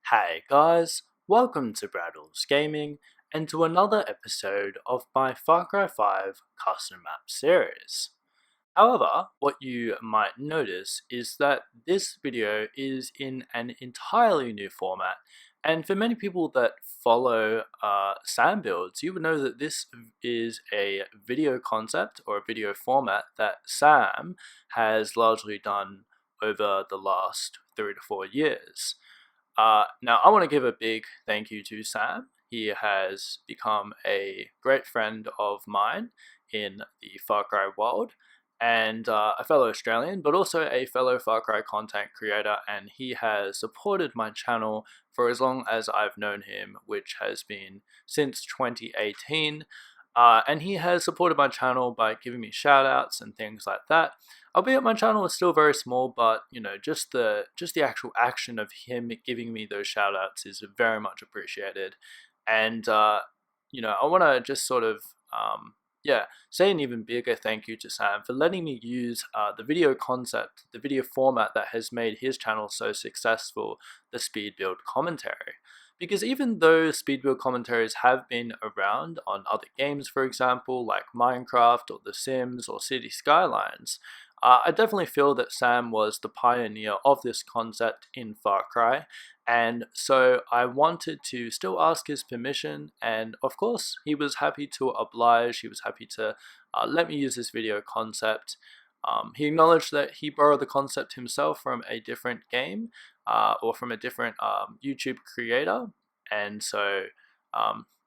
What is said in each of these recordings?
Hey guys, welcome to Braddels Gaming and to another episode of my Far Cry 5 custom map series. However, what you might notice is that this video is in an entirely new format, and for many people that follow SAM builds, you would know that this is a video concept or a video format that SAM has largely done over the last 3 to 4 years. Now, I want to give a big thank you to Sam. He has become a great friend of mine in the Far Cry world and a fellow Australian, but also a fellow Far Cry content creator. And he has supported my channel for as long as I've known him, which has been since 2018. And he has supported my channel by giving me shout outs and things like that. Albeit my channel is still very small, but you know, just the actual action of him giving me those shout outs is very much appreciated. And you know, I want to just sort of say an even bigger thank you to Sam for letting me use the video concept, the video format that has made his channel so successful, the Speedbuild commentary. Because even though Speedbuild commentaries have been around on other games, for example, like Minecraft or The Sims or City Skylines, I definitely feel that Sam was the pioneer of this concept in Far Cry, and so I wanted to still ask his permission, and of course he was happy to oblige. He was happy to let me use this video concept. He acknowledged that he borrowed the concept himself from a different game or from a different YouTube creator, and so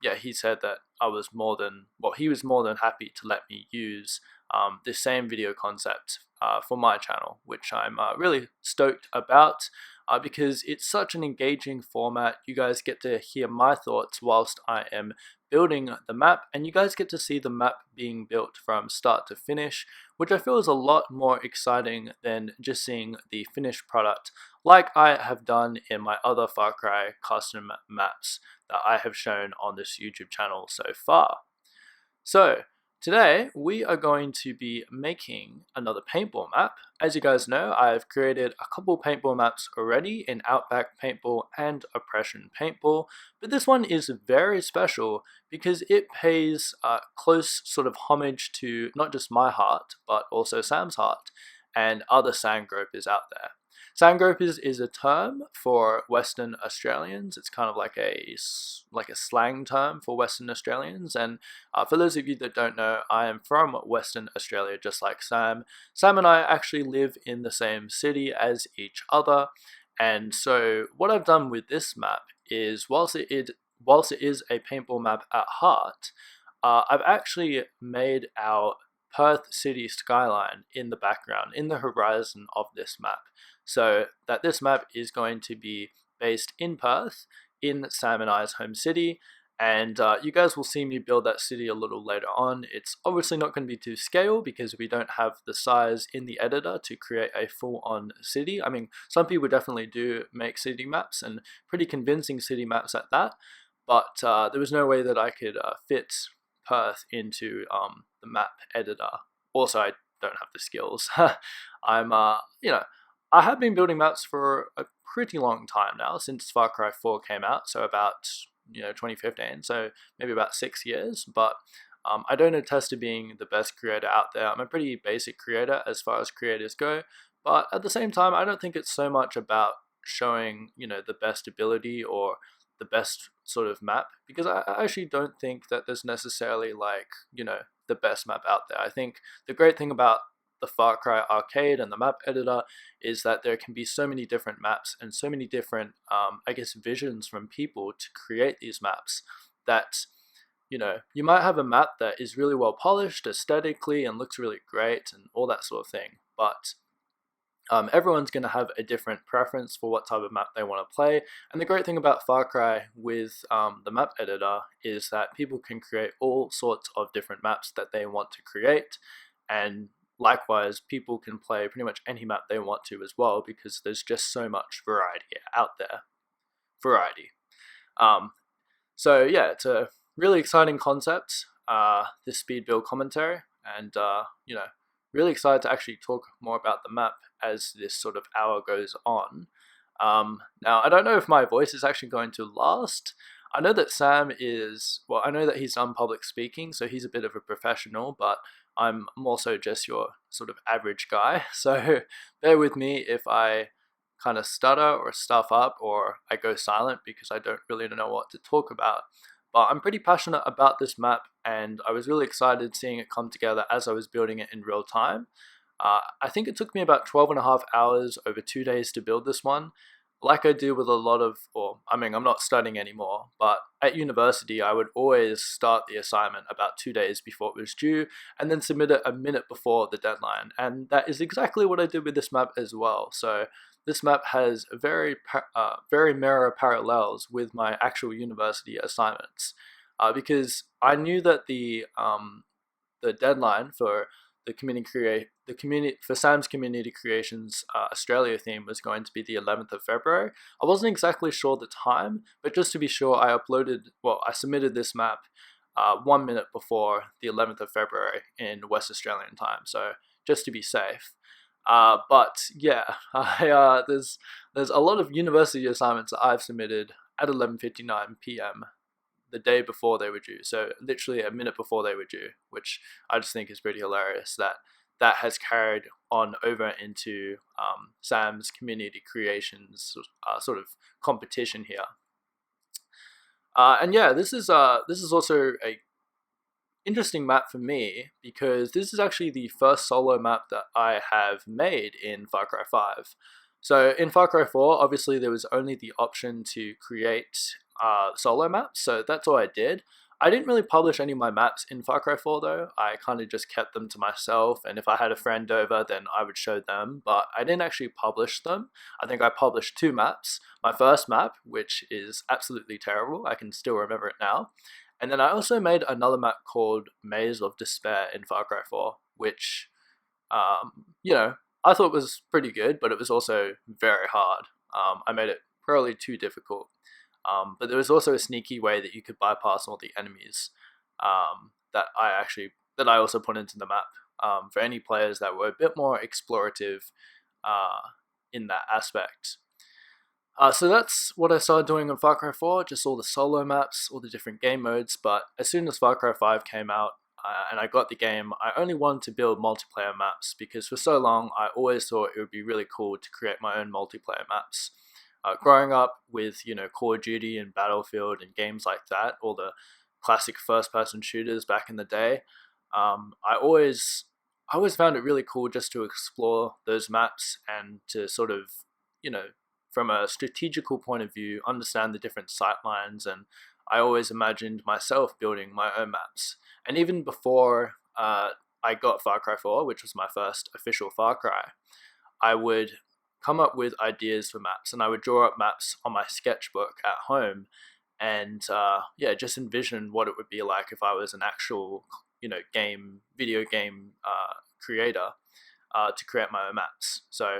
yeah, he said that he was more than happy to let me use this same video concept for my channel, which I'm really stoked about because it's such an engaging format. You guys get to hear my thoughts whilst I am building the map, and you guys get to see the map being built from start to finish, which I feel is a lot more exciting than just seeing the finished product like I have done in my other Far Cry custom maps that I have shown on this YouTube channel so far. So today we are going to be making another paintball map. As you guys know, I've created a couple paintball maps already in Outback Paintball and Oppression Paintball, but this one is very special because it pays close sort of homage to not just my heart, but also Sam's heart and other sand gropers out there. Sand gropers is a term for Western Australians. It's kind of like a slang term for Western Australians. And for those of you that don't know, I am from Western Australia, just like Sam. Sam and I actually live in the same city as each other. And so what I've done with this map is, whilst it is a paintball map at heart, I've actually made our Perth city skyline in the background, in the horizon of this map, so that this map is going to be based in Perth, in Sam and I's home city, and you guys will see me build that city a little later on. It's obviously not going to be to scale because we don't have the size in the editor to create a full-on city. I mean, some people definitely do make city maps, and pretty convincing city maps at that, but there was no way that I could fit Perth into the map editor. Also, I don't have the skills. I'm, you know, I have been building maps for a pretty long time now, since Far Cry 4 came out, so about 2015, so maybe about 6 years, but I don't attest to being the best creator out there. I'm a pretty basic creator as far as creators go, but at the same time, I don't think it's so much about showing, the best ability or the best sort of map, because I actually don't think that there's necessarily the best map out there. I think the great thing about the Far Cry arcade and the map editor is that there can be so many different maps and so many different visions from people to create these maps that you might have a map that is really well polished aesthetically and looks really great and all that sort of thing, but everyone's going to have a different preference for what type of map they want to play. And the great thing about Far Cry with the map editor is that people can create all sorts of different maps that they want to create, and likewise people can play pretty much any map they want to as well, because there's just so much variety out there. So yeah, it's a really exciting concept, this speed build commentary, and really excited to actually talk more about the map as this sort of hour goes on. Now, I don't know if my voice is actually going to last. I know that Sam is, well, I know that he's done public speaking, so he's a bit of a professional, but I'm more so just your sort of average guy. So bear with me if I kind of stutter or stuff up or I go silent because I don't really know what to talk about. But I'm pretty passionate about this map, and I was really excited seeing it come together as I was building it in real time. I think it took me about 12 and a half hours over 2 days to build this one. Like I do with a lot of, or I mean, I'm not studying anymore, but at university, I would always start the assignment about 2 days before it was due and then submit it a minute before the deadline. And that is exactly what I did with this map as well. So this map has very mirror parallels with my actual university assignments, because I knew that the deadline for for Sam's Community Creations Australia theme was going to be the 11th of February. I wasn't exactly sure the time, but just to be sure, I submitted this map 1 minute before the 11th of February in West Australian time, so just to be safe. But yeah, there's a lot of university assignments that I've submitted at 11:59 p.m. the day before they were due, so literally a minute before they were due, which I just think is pretty hilarious that that has carried on over into Sam's Community Creations sort of competition here. And yeah, this is also a interesting map for me because this is actually the first solo map that I have made in Far Cry 5. So in Far Cry 4, obviously there was only the option to create solo maps, so that's all I did. I didn't really publish any of my maps in Far Cry 4 though. I kind of just kept them to myself, and if I had a friend over, then I would show them, but I didn't actually publish them. I think I published 2 maps. My first map, which is absolutely terrible, I can still remember it now. And then I also made another map called Maze of Despair in Far Cry 4, which, you know, I thought was pretty good, but it was also very hard. I made it probably too difficult. But there was also a sneaky way that you could bypass all the enemies that I also put into the map for any players that were a bit more explorative in that aspect. So that's what I started doing in Far Cry 4, just all the solo maps, all the different game modes, but as soon as Far Cry 5 came out and I got the game, I only wanted to build multiplayer maps because for so long I always thought it would be really cool to create my own multiplayer maps. Growing up with, Call of Duty and Battlefield and games like that, all the classic first-person shooters back in the day, I always found it really cool just to explore those maps and to sort of, from a strategical point of view, understand the different sightlines, and I always imagined myself building my own maps. And even before I got Far Cry 4, which was my first official Far Cry, I would come up with ideas for maps, and I would draw up maps on my sketchbook at home, and just envision what it would be like if I was an actual, video game creator to create my own maps. So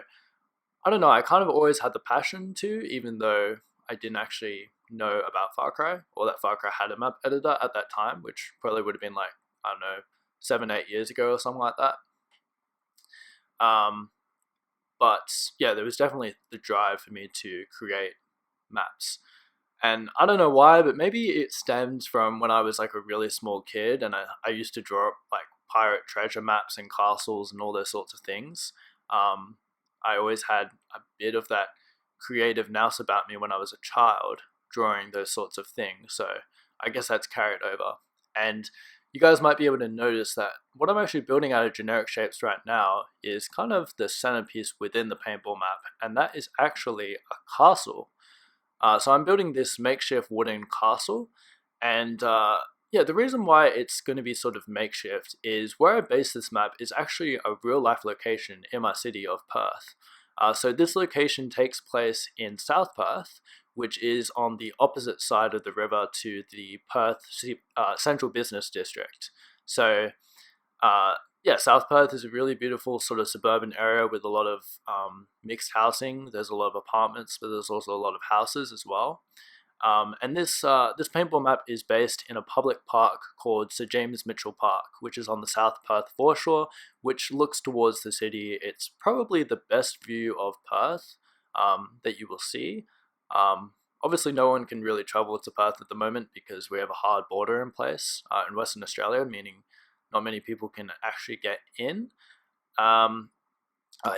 I don't know, I kind of always had the passion to, even though I didn't actually know about Far Cry, or that Far Cry had a map editor at that time, which probably would have been like, I don't know, 7-8 years ago or something like that. But yeah, there was definitely the drive for me to create maps. And I don't know why, but maybe it stems from when I was like a really small kid and I used to draw up like pirate treasure maps and castles and all those sorts of things. I always had a bit of that creative nous about me when I was a child, drawing those sorts of things. So I guess that's carried over. And you guys might be able to notice that what I'm actually building out of generic shapes right now is kind of the centerpiece within the paintball map, and that is actually a castle. So I'm building this makeshift wooden castle, and the reason why it's going to be sort of makeshift is where I base this map is actually a real life location in my city of Perth. So this location takes place in South Perth, which is on the opposite side of the river to the Perth Central Business District. So South Perth is a really beautiful sort of suburban area with a lot of mixed housing. There's a lot of apartments, but there's also a lot of houses as well. And this paintball map is based in a public park called Sir James Mitchell Park, which is on the South Perth foreshore, which looks towards the city. It's probably the best view of Perth that you will see. Obviously, no one can really travel to Perth at the moment because we have a hard border in place in Western Australia, meaning not many people can actually get um,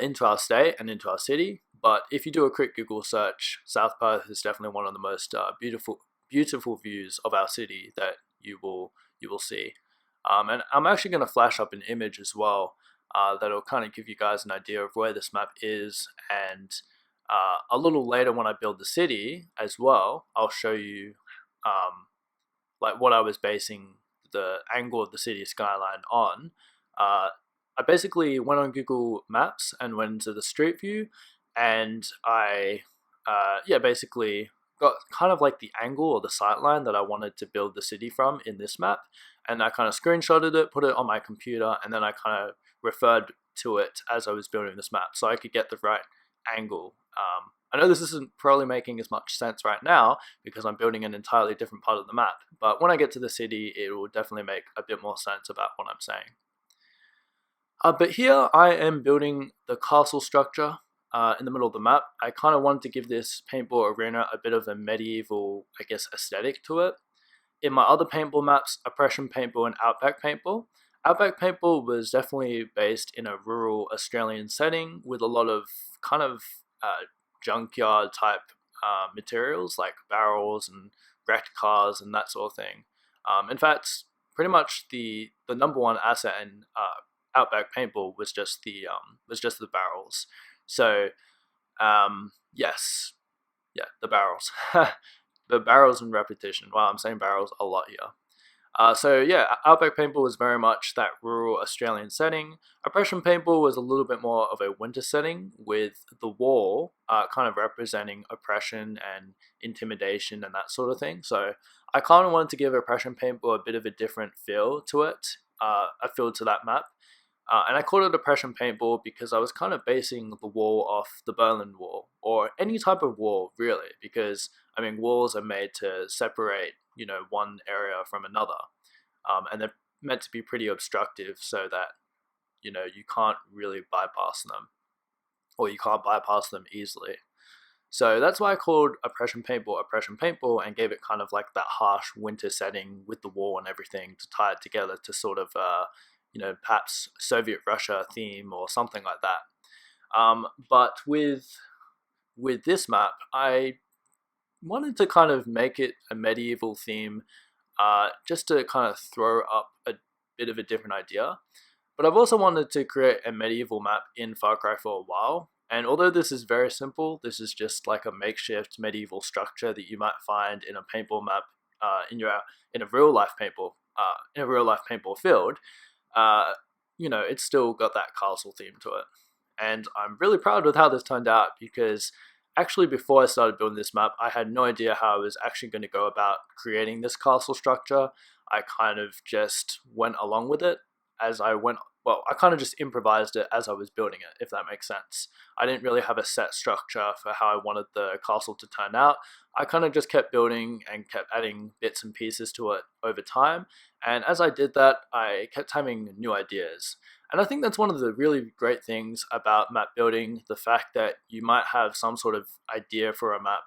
into our state and into our city. But if you do a quick Google search, South Perth is definitely one of the most beautiful views of our city that you will see. And I'm actually going to flash up an image as well that'll kind of give you guys an idea of where this map is. And a little later when I build the city as well, I'll show you like what I was basing the angle of the city skyline on. I basically went on Google Maps and went into the street view, and I basically got kind of like the angle or the sight line that I wanted to build the city from in this map, and I kind of screenshotted it, put it on my computer, and then I kind of referred to it as I was building this map so I could get the right angle. I know this isn't probably making as much sense right now because I'm building an entirely different part of the map, but when I get to the city, it will definitely make a bit more sense about what I'm saying. But here I am building the castle structure in the middle of the map. I kind of wanted to give this paintball arena a bit of a medieval, I guess, aesthetic to it. In my other paintball maps, Oppression Paintball and Outback Paintball, Outback Paintball was definitely based in a rural Australian setting with a lot of kind of junkyard type materials like barrels and wrecked cars and that sort of thing. In fact, pretty much the number one asset in Outback Paintball was just the barrels. So yes, yeah, the barrels, the barrels in repetition. Wow, I'm saying barrels a lot here. So yeah, Outback Paintball was very much that rural Australian setting. Oppression Paintball was a little bit more of a winter setting with the wall kind of representing oppression and intimidation and that sort of thing. So I kind of wanted to give Oppression Paintball a bit of a different feel to it, a feel to that map. And I called it Oppression Paintball because I was kind of basing the wall off the Berlin Wall, or any type of wall really, because I mean walls are made to separate, one area from another, and they're meant to be pretty obstructive so that you can't really bypass them, or you can't bypass them easily. So that's why I called Oppression Paintball and gave it kind of like that harsh winter setting with the wall and everything to tie it together to sort of perhaps Soviet Russia theme or something like that. But with this map, I wanted to kind of make it a medieval theme, just to kind of throw up a bit of a different idea. But I've also wanted to create a medieval map in Far Cry for a while. And although this is very simple, this is just like a makeshift medieval structure that you might find in a paintball map, in a real life paintball field. It's still got that castle theme to it. And I'm really proud with how this turned out because actually before I started building this map, I had no idea how I was actually going to go about creating this castle structure. I kind of just went along with it as I went. Well, I kind of just improvised it as I was building it, if that makes sense. I didn't really have a set structure for how I wanted the castle to turn out. I kind of just kept building and kept adding bits and pieces to it over time. And as I did that, I kept having new ideas. And I think that's one of the really great things about map building, the fact that you might have some sort of idea for a map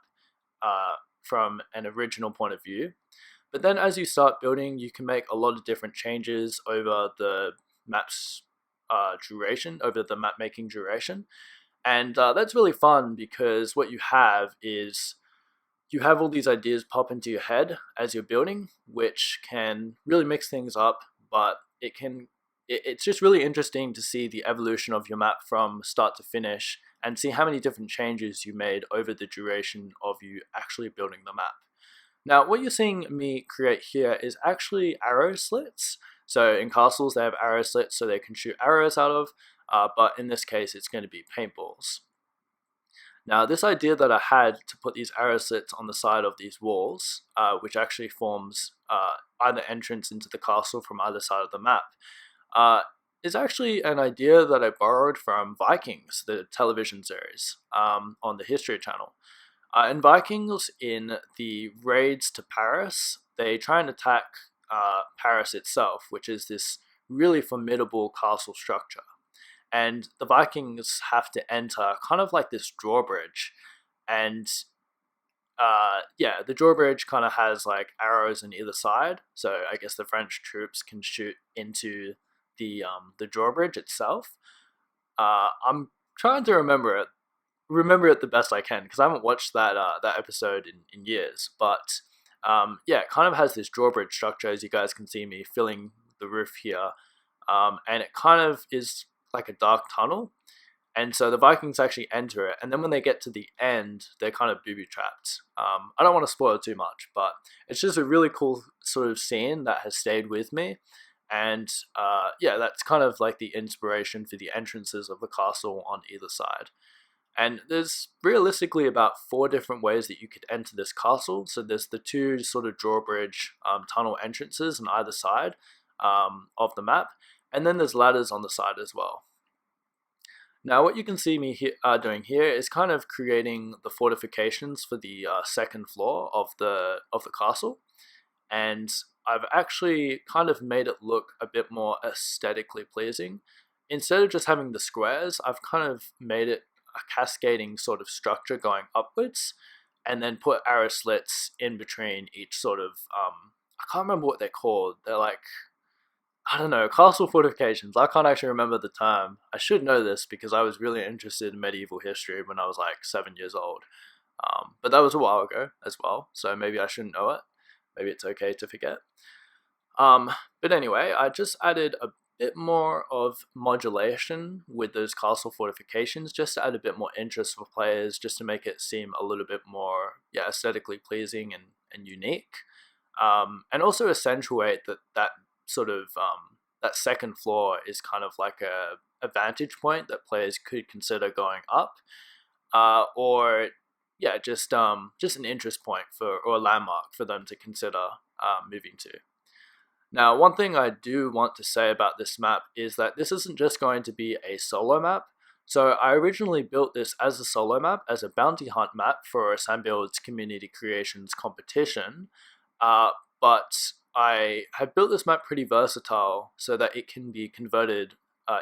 from an original point of view. But then as you start building, you can make a lot of different changes over the map's duration, over the map making duration. And that's really fun because what you have is you have all these ideas pop into your head as you're building, which can really mix things up, but it's just really interesting to see the evolution of your map from start to finish and see how many different changes you made over the duration of you actually building the map. Now, what you're seeing me create here is actually arrow slits. So in castles, they have arrow slits so they can shoot arrows out of, but in this case, it's going to be paintballs. Now, this idea that I had to put these arrow slits on the side of these walls, which actually forms either entrance into the castle from either side of the map, is actually an idea that I borrowed from Vikings, the television series on the History Channel. In Vikings, in the raids to Paris, they try and attack Paris itself, which is this really formidable castle structure. and the Vikings have to enter kind of like this drawbridge, and yeah, the drawbridge kind of has like arrows on either side, so I guess the French troops can shoot into the drawbridge itself. I'm trying to remember it the best I can because I haven't watched that episode in years. But yeah, it kind of has this drawbridge structure, as you guys can see me filling the roof here, and it kind of is like a dark tunnel. And so the Vikings actually enter it, and then when they get to the end, they're kind of booby trapped. I don't want to spoil too much, but it's just a really cool sort of scene that has stayed with me. And yeah, that's kind of like the inspiration for the entrances of the castle on either side. And there's realistically about 4 different ways that you could enter this castle. So there's the 2 sort of drawbridge tunnel entrances on either side of the map, and then there's ladders on the side as well. Now what you can see me doing here is kind of creating the fortifications for the 2nd floor of the castle, and I've actually kind of made it look a bit more aesthetically pleasing. Instead of just having the squares, I've kind of made it a cascading sort of structure going upwards, and then put arrow slits in between each sort of I can't remember what they're called. They're like, I don't know, castle fortifications. I can't actually remember the term. I should know this because I was really interested in medieval history when I was like 7 years old. But that was a while ago as well, so maybe I shouldn't know it. Maybe it's okay to forget. But anyway, I just added a bit more of modulation with those castle fortifications, just to add a bit more interest for players, just to make it seem a little bit more, yeah, aesthetically pleasing and unique. And also accentuate that sort of that 2nd floor is kind of like a vantage point that players could consider going up, or yeah, just an interest point for, or a landmark for them to consider moving to. Now, one thing I do want to say about this map is that this isn't just going to be a solo map. So I originally built this as a solo map, as a bounty hunt map for a Speedbuild's community creations competition, but I have built this map pretty versatile so that it can be converted,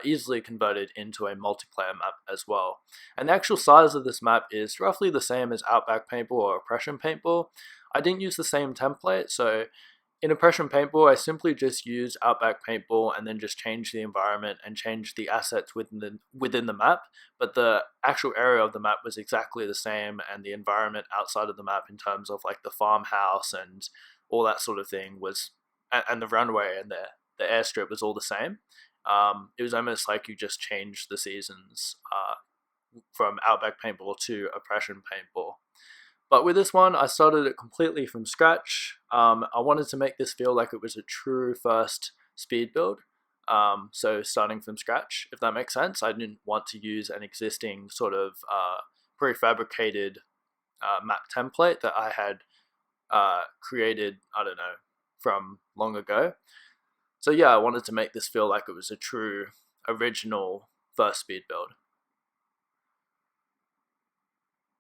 easily converted into a multiplayer map as well. And the actual size of this map is roughly the same as Outback Paintball or Oppression Paintball. I didn't use the same template, so in Oppression Paintball, I simply just used Outback Paintball and then just changed the environment and changed the assets within the map, but the actual area of the map was exactly the same, and the environment outside of the map in terms of like the farmhouse and all that sort of thing was, and the runway and the airstrip was all the same. It was almost like you just changed the seasons from Outback Paintball to Oppression Paintball. But with this one, I started it completely from scratch. I wanted to make this feel like it was a true first speed build. So starting from scratch, if that makes sense. I didn't want to use an existing sort of prefabricated map template that I had created, I don't know, from long ago. So yeah, I wanted to make this feel like it was a true original first speed build.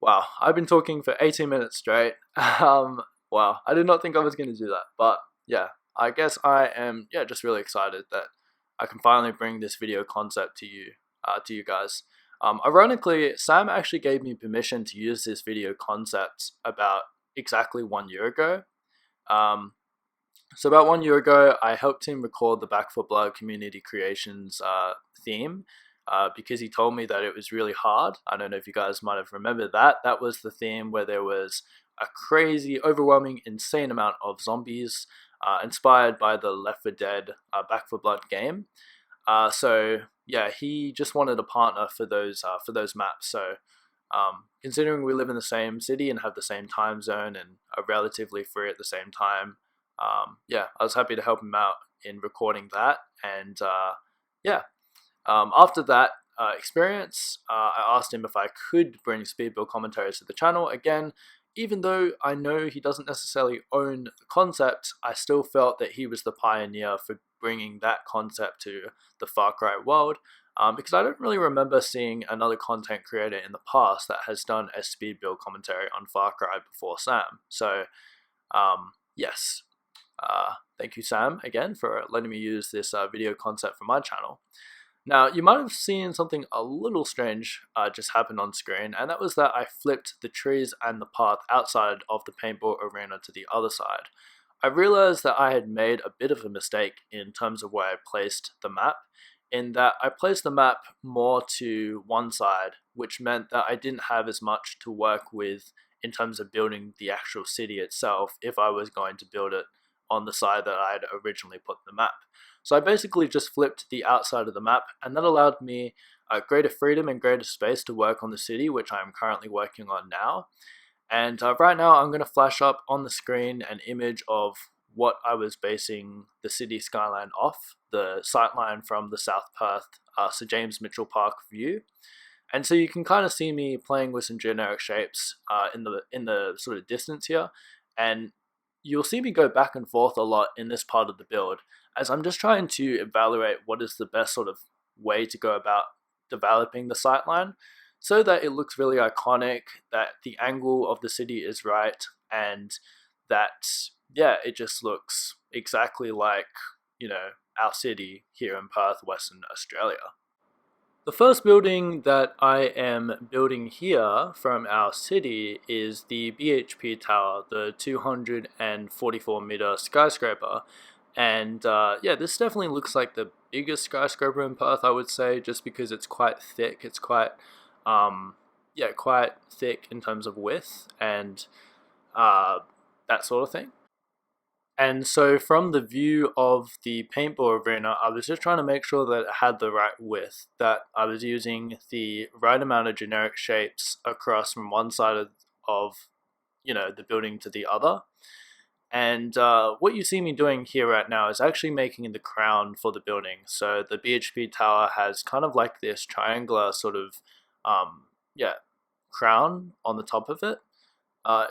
Wow, I've been talking for 18 minutes straight. Wow, I did not think I was going to do that. But yeah, I guess I am just really excited that I can finally bring this video concept to you guys. Ironically, Sam actually gave me permission to use this video concept about exactly 1 year ago. So about 1 year ago, I helped him record the Back for Blood community creations theme. Because he told me that it was really hard. I don't know if you guys might have remembered that. That was the theme where there was a crazy, overwhelming, insane amount of zombies, inspired by the Left 4 Dead Back 4 Blood game. So yeah, he just wanted a partner for those maps. So considering we live in the same city and have the same time zone and are relatively free at the same time, yeah, I was happy to help him out in recording that. And yeah. After that experience, I asked him if I could bring Speedbuild commentaries to the channel. Again, even though I know he doesn't necessarily own the concept, I still felt that he was the pioneer for bringing that concept to the Far Cry world, because I don't really remember seeing another content creator in the past that has done a Speedbuild commentary on Far Cry before Sam. So, yes. Thank you, Sam, again, for letting me use this video concept for my channel. Now, you might have seen something a little strange just happen on screen, and that was that I flipped the trees and the path outside of the paintball arena to the other side. I realized that I had made a bit of a mistake in terms of where I placed the map, in that I placed the map more to one side, which meant that I didn't have as much to work with in terms of building the actual city itself if I was going to build it on the side that I had originally put the map. So I basically just flipped the outside of the map, and that allowed me greater freedom and greater space to work on the city, which I'm currently working on now. And right now I'm going to flash up on the screen an image of what I was basing the city skyline off, the sightline from the South Perth Sir James Mitchell Park view. And so you can kind of see me playing with some generic shapes in the sort of distance here, and you'll see me go back and forth a lot in this part of the build, as I'm just trying to evaluate what is the best sort of way to go about developing the sightline, so that it looks really iconic, that the angle of the city is right, and that, yeah, it just looks exactly like, our city here in Perth, Western Australia. The first building that I am building here from our city is the BHP Tower, the 244-meter skyscraper. And yeah, this definitely looks like the biggest skyscraper in Perth, I would say, just because it's quite thick. It's quite, quite thick in terms of width and that sort of thing. And so from the view of the paintball arena, I was just trying to make sure that it had the right width, that I was using the right amount of generic shapes across from one side of the building to the other. And what you see me doing here right now is actually making the crown for the building. So the BHP tower has kind of like this triangular sort of, crown on the top of it.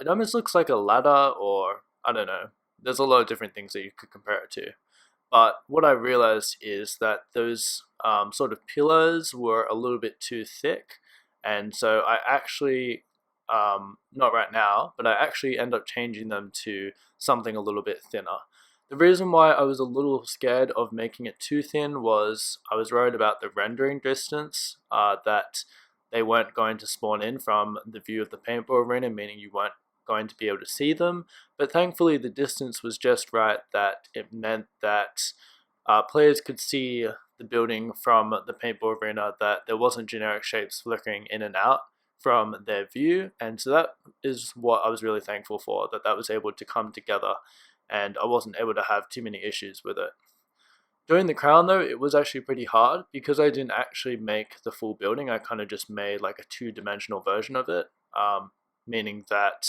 It almost looks like a ladder, or I don't know. There's a lot of different things that you could compare it to. But what I realized is that those sort of pillars were a little bit too thick. And so I actually, not right now, but I actually end up changing them to something a little bit thinner. The reason why I was a little scared of making it too thin was I was worried about the rendering distance, that they weren't going to spawn in from the view of the paintball arena, meaning you weren't going to be able to see them. But thankfully the distance was just right, that it meant that players could see the building from the paintball arena, that there wasn't generic shapes flickering in and out from their view. And so that is what I was really thankful for, that that was able to come together and I wasn't able to have too many issues with it. Doing the crown though, it was actually pretty hard because I didn't actually make the full building. I kind of just made like a two-dimensional version of it, meaning that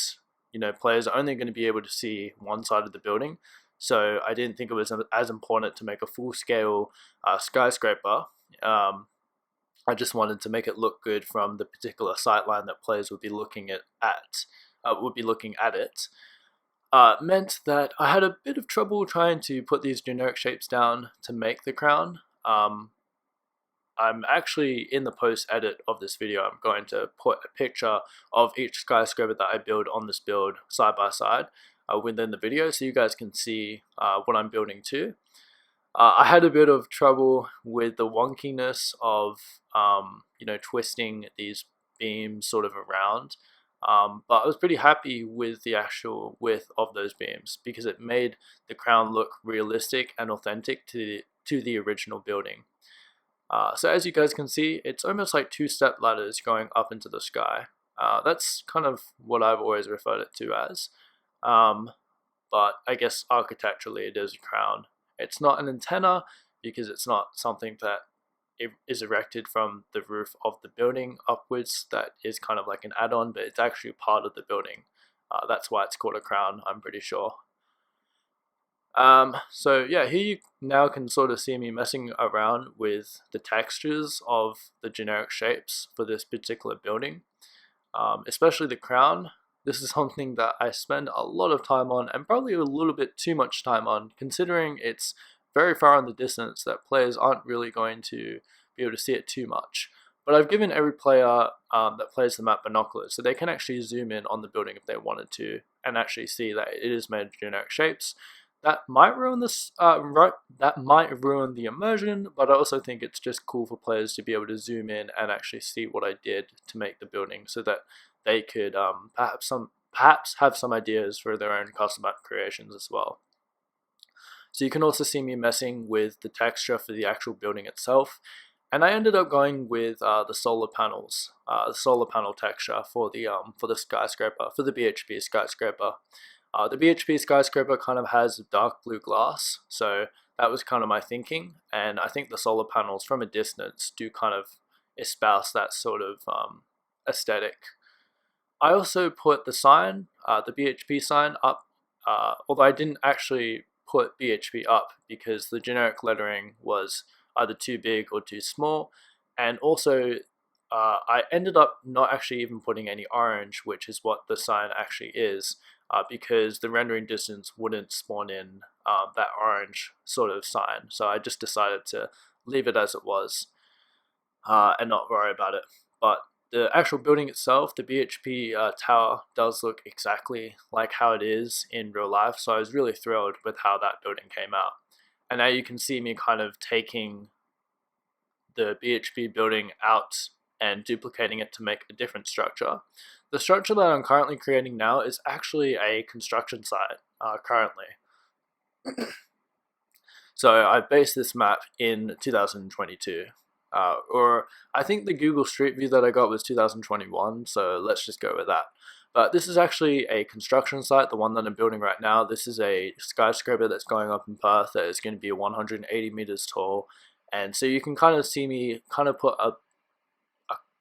players are only going to be able to see one side of the building. So I didn't think it was as important to make a full-scale skyscraper. I just wanted to make it look good from the particular sightline that players would be looking at it. Meant that I had a bit of trouble trying to put these generic shapes down to make the crown. I'm actually, in the post edit of this video, I'm going to put a picture of each skyscraper that I build on this build side by side within the video, so you guys can see what I'm building too. I had a bit of trouble with the wonkiness of twisting these beams sort of around. But I was pretty happy with the actual width of those beams because it made the crown look realistic and authentic to the original building. So as you guys can see, it's almost like two-step ladders going up into the sky. That's kind of what I've always referred it to as. But I guess architecturally it is a crown. It's not an antenna because it's not something that is erected from the roof of the building upwards. That is kind of like an add-on, but it's actually part of the building. That's why it's called a crown, I'm pretty sure. So yeah, here you now can sort of see me messing around with the textures of the generic shapes for this particular building, especially the crown. This is something that I spend a lot of time on, and probably a little bit too much time on, considering it's very far in the distance that players aren't really going to be able to see it too much. But I've given every player that plays the map binoculars, so they can actually zoom in on the building if they wanted to, and actually see that it is made of generic shapes. that might ruin this. That might ruin the immersion, but I also think it's just cool for players to be able to zoom in and actually see what I did to make the building, so that they could perhaps have some ideas for their own custom map creations as well. So you can also see me messing with the texture for the actual building itself. And I ended up going with the solar panels, the solar panel texture for the skyscraper, for the BHP skyscraper. The BHP skyscraper kind of has dark blue glass, so that was kind of my thinking. And I think the solar panels from a distance do kind of espouse that sort of aesthetic. I also put the sign, the BHP sign up, although I didn't actually put BHP up because the generic lettering was either too big or too small, and also I ended up not actually even putting any orange, which is what the sign actually is, because the rendering distance wouldn't spawn in that orange sort of sign, so I just decided to leave it as it was and not worry about it. But the actual building itself, the BHP tower, does look exactly like how it is in real life, so I was really thrilled with how that building came out. And now you can see me kind of taking the BHP building out and duplicating it to make a different structure. The structure that I'm currently creating now is actually a construction site currently. So I based this map in 2022. Or I think the Google Street View that I got was 2021, so let's just go with that. But this is actually a construction site, the one that I'm building right now. This is a skyscraper that's going up in Perth that is going to be 180 meters tall. And so you can kind of see me kind of put a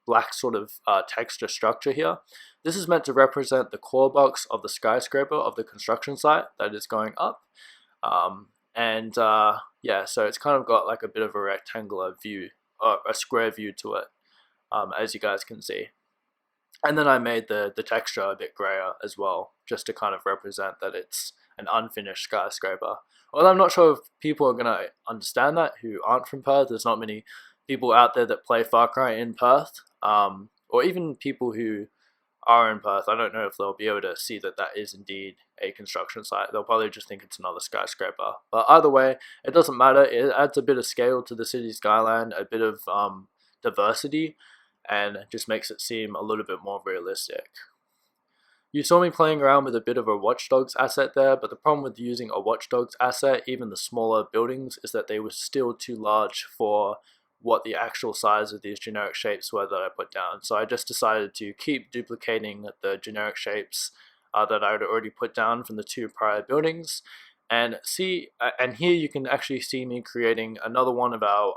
black sort of texture structure here. This is meant to represent the core box of the skyscraper of the construction site that is going up. Yeah, so it's kind of got like a bit of a rectangular view, or a square view to it, as you guys can see. And then I made the texture a bit grayer as well, just to kind of represent that it's an unfinished skyscraper. Well, I'm not sure if people are going to understand that who aren't from Perth. There's not many people out there that play Far Cry in Perth, or even people who are in Perth. I don't know if they'll be able to see that that is indeed a construction site. They'll probably just think it's another skyscraper. But either way, it doesn't matter. It adds a bit of scale to the city skyline, a bit of diversity, and just makes it seem a little bit more realistic. You saw me playing around with a bit of a Watch Dogs asset there, but the problem with using a Watch Dogs asset, even the smaller buildings, is that they were still too large for what the actual size of these generic shapes were that I put down. So I just decided to keep duplicating the generic shapes that I had already put down from the two prior buildings. And here you can actually see me creating another one of our,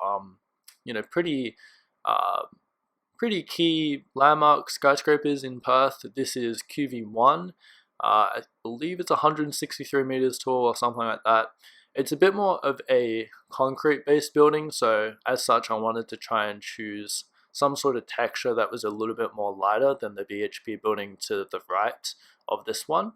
pretty key landmark skyscrapers in Perth. This is QV1. I believe it's 163 meters tall or something like that. It's a bit more of a concrete based building, so as such I wanted to try and choose some sort of texture that was a little bit more lighter than the BHP building to the right of this one.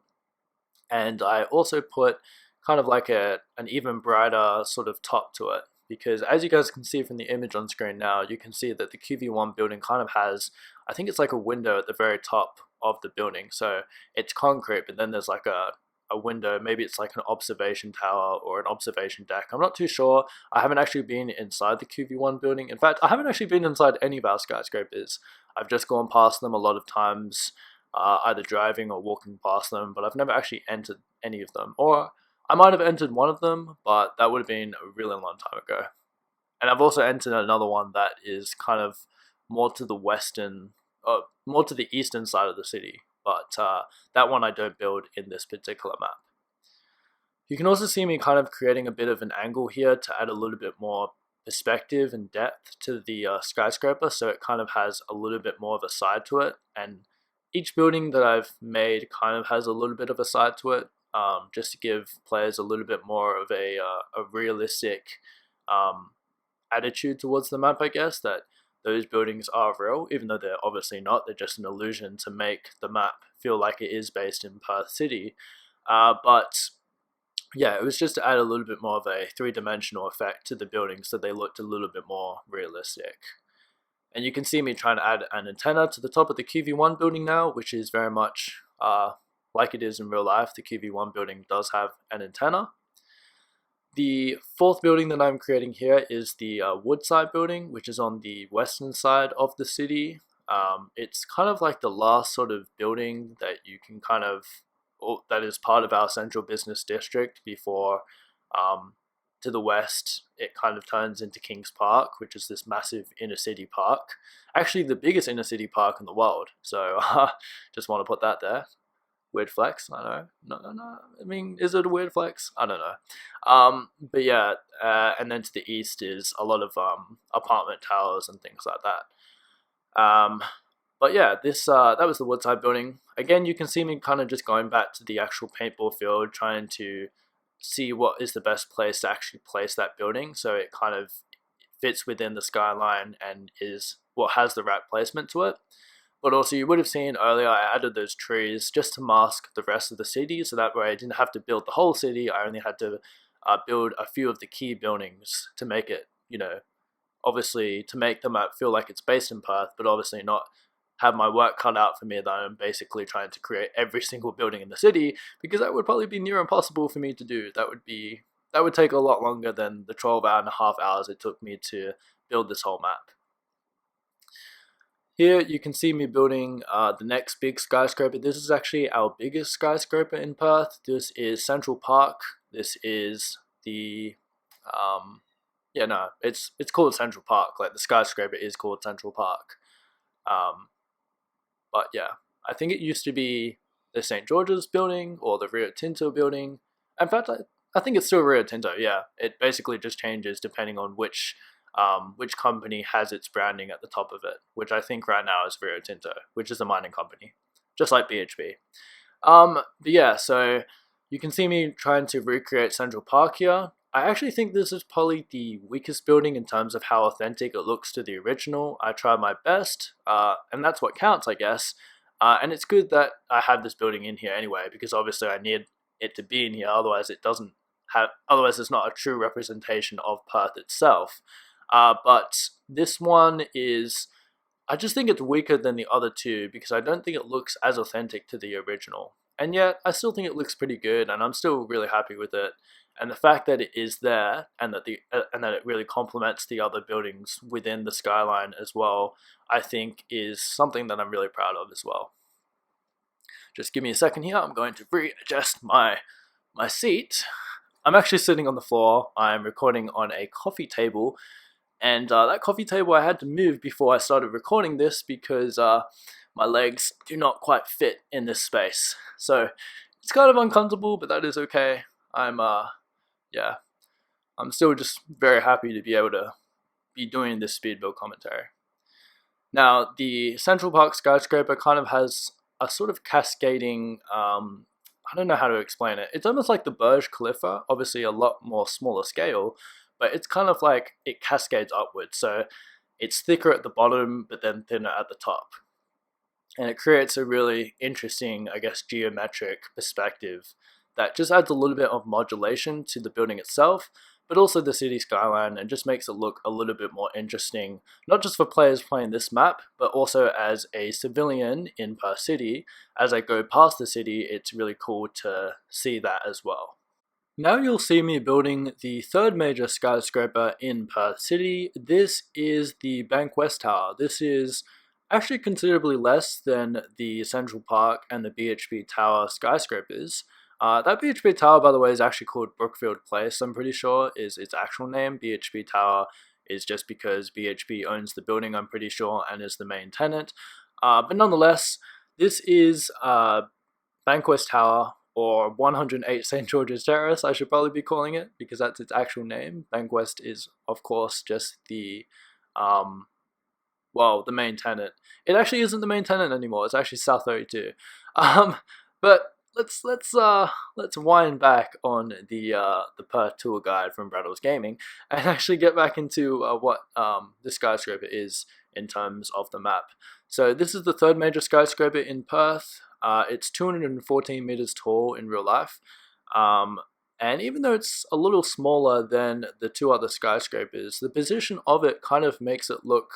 And I also put kind of like an even brighter sort of top to it, because as you guys can see from the image on screen now, you can see that the QV1 building kind of has, I think it's like a window at the very top of the building. So it's concrete, but then there's like a window, maybe it's like an observation tower or an observation deck. I'm not too sure. I haven't actually been inside the QV1 building. In fact, I haven't actually been inside any of our skyscrapers. I've just gone past them a lot of times, either driving or walking past them, but I've never actually entered any of them. Or I might have entered one of them, but that would have been a really long time ago. And I've also entered another one that is kind of more to the more to the eastern side of the city. But that one I don't build in this particular map. You can also see me kind of creating a bit of an angle here to add a little bit more perspective and depth to the skyscraper, so it kind of has a little bit more of a side to it. And each building that I've made kind of has a little bit of a side to it, just to give players a little bit more of a realistic attitude towards the map, I guess, that those buildings are real, even though they're obviously not. They're just an illusion to make the map feel like it is based in Perth City. But yeah, it was just to add a little bit more of a three-dimensional effect to the buildings so they looked a little bit more realistic. And you can see me trying to add an antenna to the top of the QV1 building now, which is very much like it is in real life. The QV1 building does have an antenna. The fourth building that I'm creating here is the Woodside building, which is on the western side of the city. It's kind of like the last sort of building that you can kind of, or that is part of our central business district before to the west it kind of turns into Kings Park, which is this massive inner city park. Actually, the biggest inner city park in the world. So just want to put that there. Weird flex, I know. No. I mean, is it a weird flex? I don't know. But yeah, and then to the east is a lot of apartment towers and things like that. But yeah, this that was the Woodside building. Again, you can see me kind of just going back to the actual paintball field, trying to see what is the best place to actually place that building, so it kind of fits within the skyline and is what has the right placement to it. But also, you would have seen earlier I added those trees just to mask the rest of the city, so that way I didn't have to build the whole city. I only had to build a few of the key buildings to make it, obviously to make them feel like it's based in Perth, but obviously not have my work cut out for me that I'm basically trying to create every single building in the city, because that would probably be near impossible for me to do. That would take a lot longer than the 12.5 hours it took me to build this whole map. Here you can see me building the next big skyscraper. This is actually our biggest skyscraper in Perth. This is Central Park. This is the, it's called Central Park. Like, the skyscraper is called Central Park. But yeah, I think it used to be the St. George's building or the Rio Tinto building. In fact, I think it's still Rio Tinto, yeah. It basically just changes depending on which company has its branding at the top of it, which I think right now is Rio Tinto, which is a mining company, just like BHP. But yeah, so you can see me trying to recreate Central Park here. I actually think this is probably the weakest building in terms of how authentic it looks to the original. I tried my best, and that's what counts, I guess. And it's good that I have this building in here anyway, because obviously I need it to be in here, otherwise it's not a true representation of Perth itself. But this one is, I just think it's weaker than the other two because I don't think it looks as authentic to the original. And yet, I still think it looks pretty good, and I'm still really happy with it. And the fact that it is there, and that it really complements the other buildings within the skyline as well, I think is something that I'm really proud of as well. Just give me a second here. I'm going to readjust my seat. I'm actually sitting on the floor. I'm recording on a coffee table. And that coffee table I had to move before I started recording this because my legs do not quite fit in this space. So it's kind of uncomfortable, but that is okay. I'm still just very happy to be able to be doing this Speedbuild commentary. Now, the Central Park skyscraper kind of has a sort of cascading, I don't know how to explain it. It's almost like the Burj Khalifa, obviously a lot more smaller scale, but it's kind of like it cascades upwards. So it's thicker at the bottom, but then thinner at the top. And it creates a really interesting, I guess, geometric perspective that just adds a little bit of modulation to the building itself, but also the city skyline, and just makes it look a little bit more interesting, not just for players playing this map, but also as a civilian in Perth City. As I go past the city, it's really cool to see that as well. Now you'll see me building the third major skyscraper in Perth City. This is the Bank West Tower. This is actually considerably less than the Central Park and the BHP Tower skyscrapers. That BHP Tower, by the way, is actually called Brookfield Place, I'm pretty sure, is its actual name. BHP Tower is just because BHP owns the building, I'm pretty sure, and is the main tenant. But nonetheless, this is Bank West Tower, or 108 St. George's Terrace, I should probably be calling it, because that's its actual name. Bank West is, of course, just the main tenant. It actually isn't the main tenant anymore. It's actually South 32. But let's wind back on the Perth tour guide from Braddels Gaming and actually get back into what the skyscraper is in terms of the map. So this is the third major skyscraper in Perth. It's 214 meters tall in real life. And even though it's a little smaller than the two other skyscrapers, the position of it kind of makes it look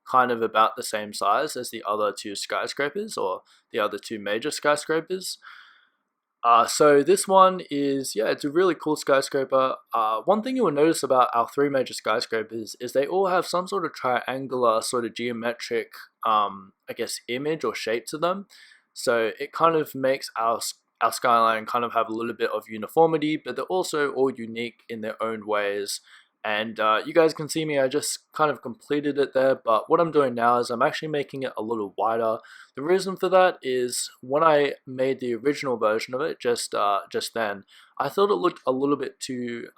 kind of about the same size as the other two skyscrapers, or the other two major skyscrapers. So this one is, yeah, it's a really cool skyscraper. One thing you will notice about our three major skyscrapers is they all have some sort of triangular sort of geometric, I guess, image or shape to them. So it kind of makes our skyline kind of have a little bit of uniformity, but they're also all unique in their own ways. And you guys can see me, I just kind of completed it there, but what I'm doing now is I'm actually making it a little wider. The reason for that is when I made the original version of it just then, I thought it looked a little bit too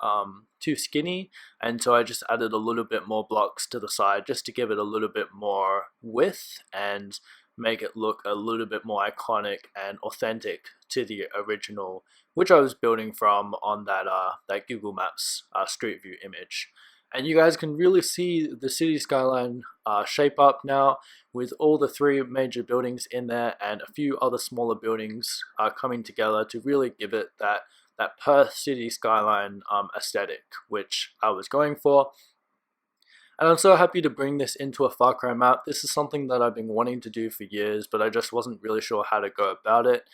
skinny, and so I just added a little bit more blocks to the side just to give it a little bit more width and make it look a little bit more iconic and authentic to the original, which I was building from on that Google Maps Street View image. And you guys can really see the city skyline shape up now with all the three major buildings in there and a few other smaller buildings coming together to really give it that Perth city skyline aesthetic, which I was going for. And I'm so happy to bring this into a Far Cry map. This is something that I've been wanting to do for years, but I just wasn't really sure how to go about it.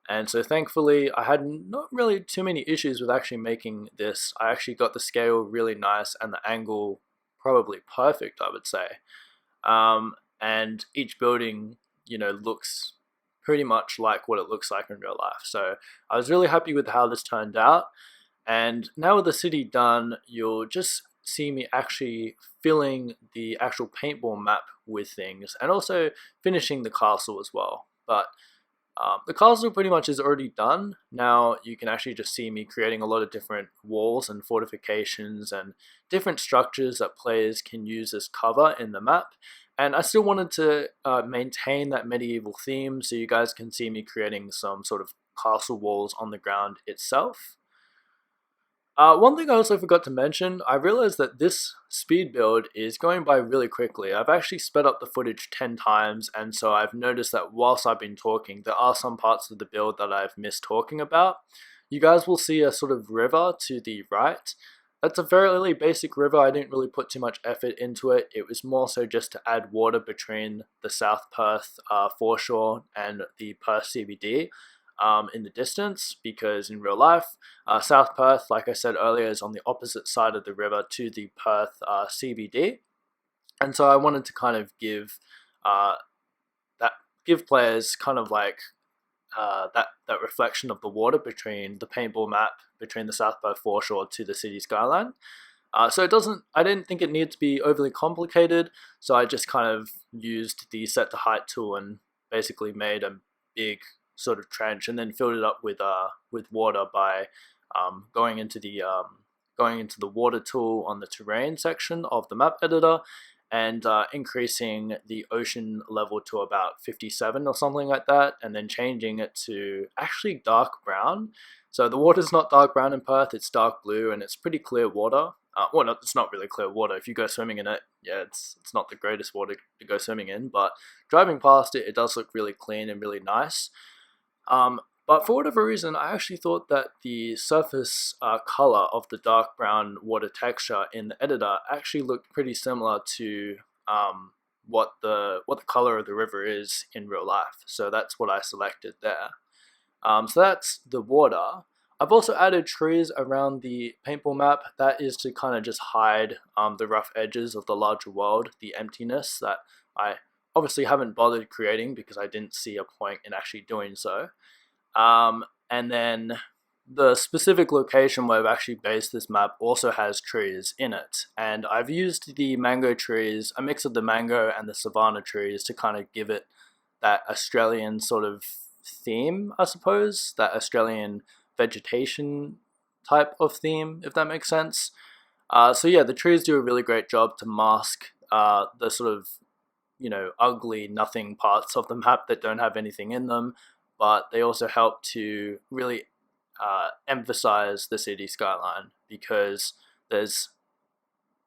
And so thankfully, I had not really too many issues with actually making this. I actually got the scale really nice and the angle probably perfect, I would say. And each building, looks pretty much like what it looks like in real life. So I was really happy with how this turned out. And now with the city done, you'll just see me actually filling the actual paintball map with things and also finishing the castle as well. But the castle pretty much is already done. Now you can actually just see me creating a lot of different walls and fortifications and different structures that players can use as cover in the map. And I still wanted to maintain that medieval theme, so you guys can see me creating some sort of castle walls on the ground itself. One thing I also forgot to mention, I realized that this speed build is going by really quickly. I've actually sped up the footage 10 times, and so I've noticed that whilst I've been talking, there are some parts of the build that I've missed talking about. You guys will see a sort of river to the right. That's a fairly basic river. I didn't really put too much effort into it. It was more so just to add water between the South Perth foreshore and the Perth CBD. In the distance, because in real life, South Perth, like I said earlier, is on the opposite side of the river to the Perth CBD, and so I wanted to kind of give players kind of like that reflection of the water between the paintball map between the South Perth foreshore to the city skyline. So I didn't think it needed to be overly complicated, so I just kind of used the set to height tool and basically made a big sort of trench and then filled it up with water by going into the water tool on the terrain section of the map editor and increasing the ocean level to about 57 or something like that, and then changing it to actually dark brown. So the water's not dark brown in Perth, it's dark blue, and it's pretty clear water. Well, it's not really clear water. If you go swimming in it, yeah, it's not the greatest water to go swimming in, but driving past it, it does look really clean and really nice. But for whatever reason, I actually thought that the surface color of the dark brown water texture in the editor actually looked pretty similar to what the color of the river is in real life. So that's what I selected there. So that's the water. I've also added trees around the paintball map. That is to kind of just hide the rough edges of the larger world, the emptiness that I obviously haven't bothered creating because I didn't see a point in actually doing so. And then the specific location where I've actually based this map also has trees in it. And I've used the mango trees, a mix of the mango and the savanna trees, to kind of give it that Australian sort of theme, I suppose, that Australian vegetation type of theme, if that makes sense. So yeah, the trees do a really great job to mask the sort of ugly nothing parts of the map that don't have anything in them, but they also help to really emphasize the city skyline, because there's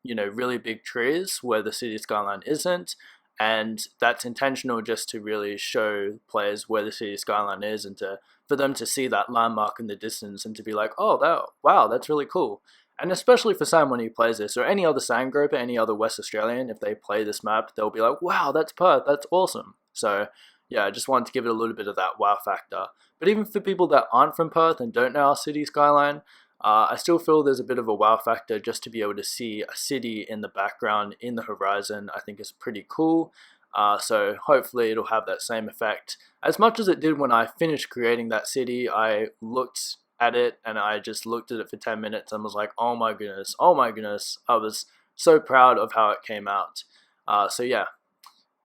really big trees where the city skyline isn't, and that's intentional just to really show players where the city skyline is and for them to see that landmark in the distance and to be like, oh, wow, that's really cool. And especially for Sam when he plays this, or any other Sam group, any other West Australian, if they play this map, they'll be like, wow, that's Perth, that's awesome. So yeah, I just wanted to give it a little bit of that wow factor. But even for people that aren't from Perth and don't know our city skyline, I still feel there's a bit of a wow factor just to be able to see a city in the background in the horizon. I think is pretty cool. So hopefully it'll have that same effect. As much as it did when I finished creating that city, I looked at it and I just looked at it for 10 minutes and was like, oh my goodness, oh my goodness. I was so proud of how it came out. So yeah,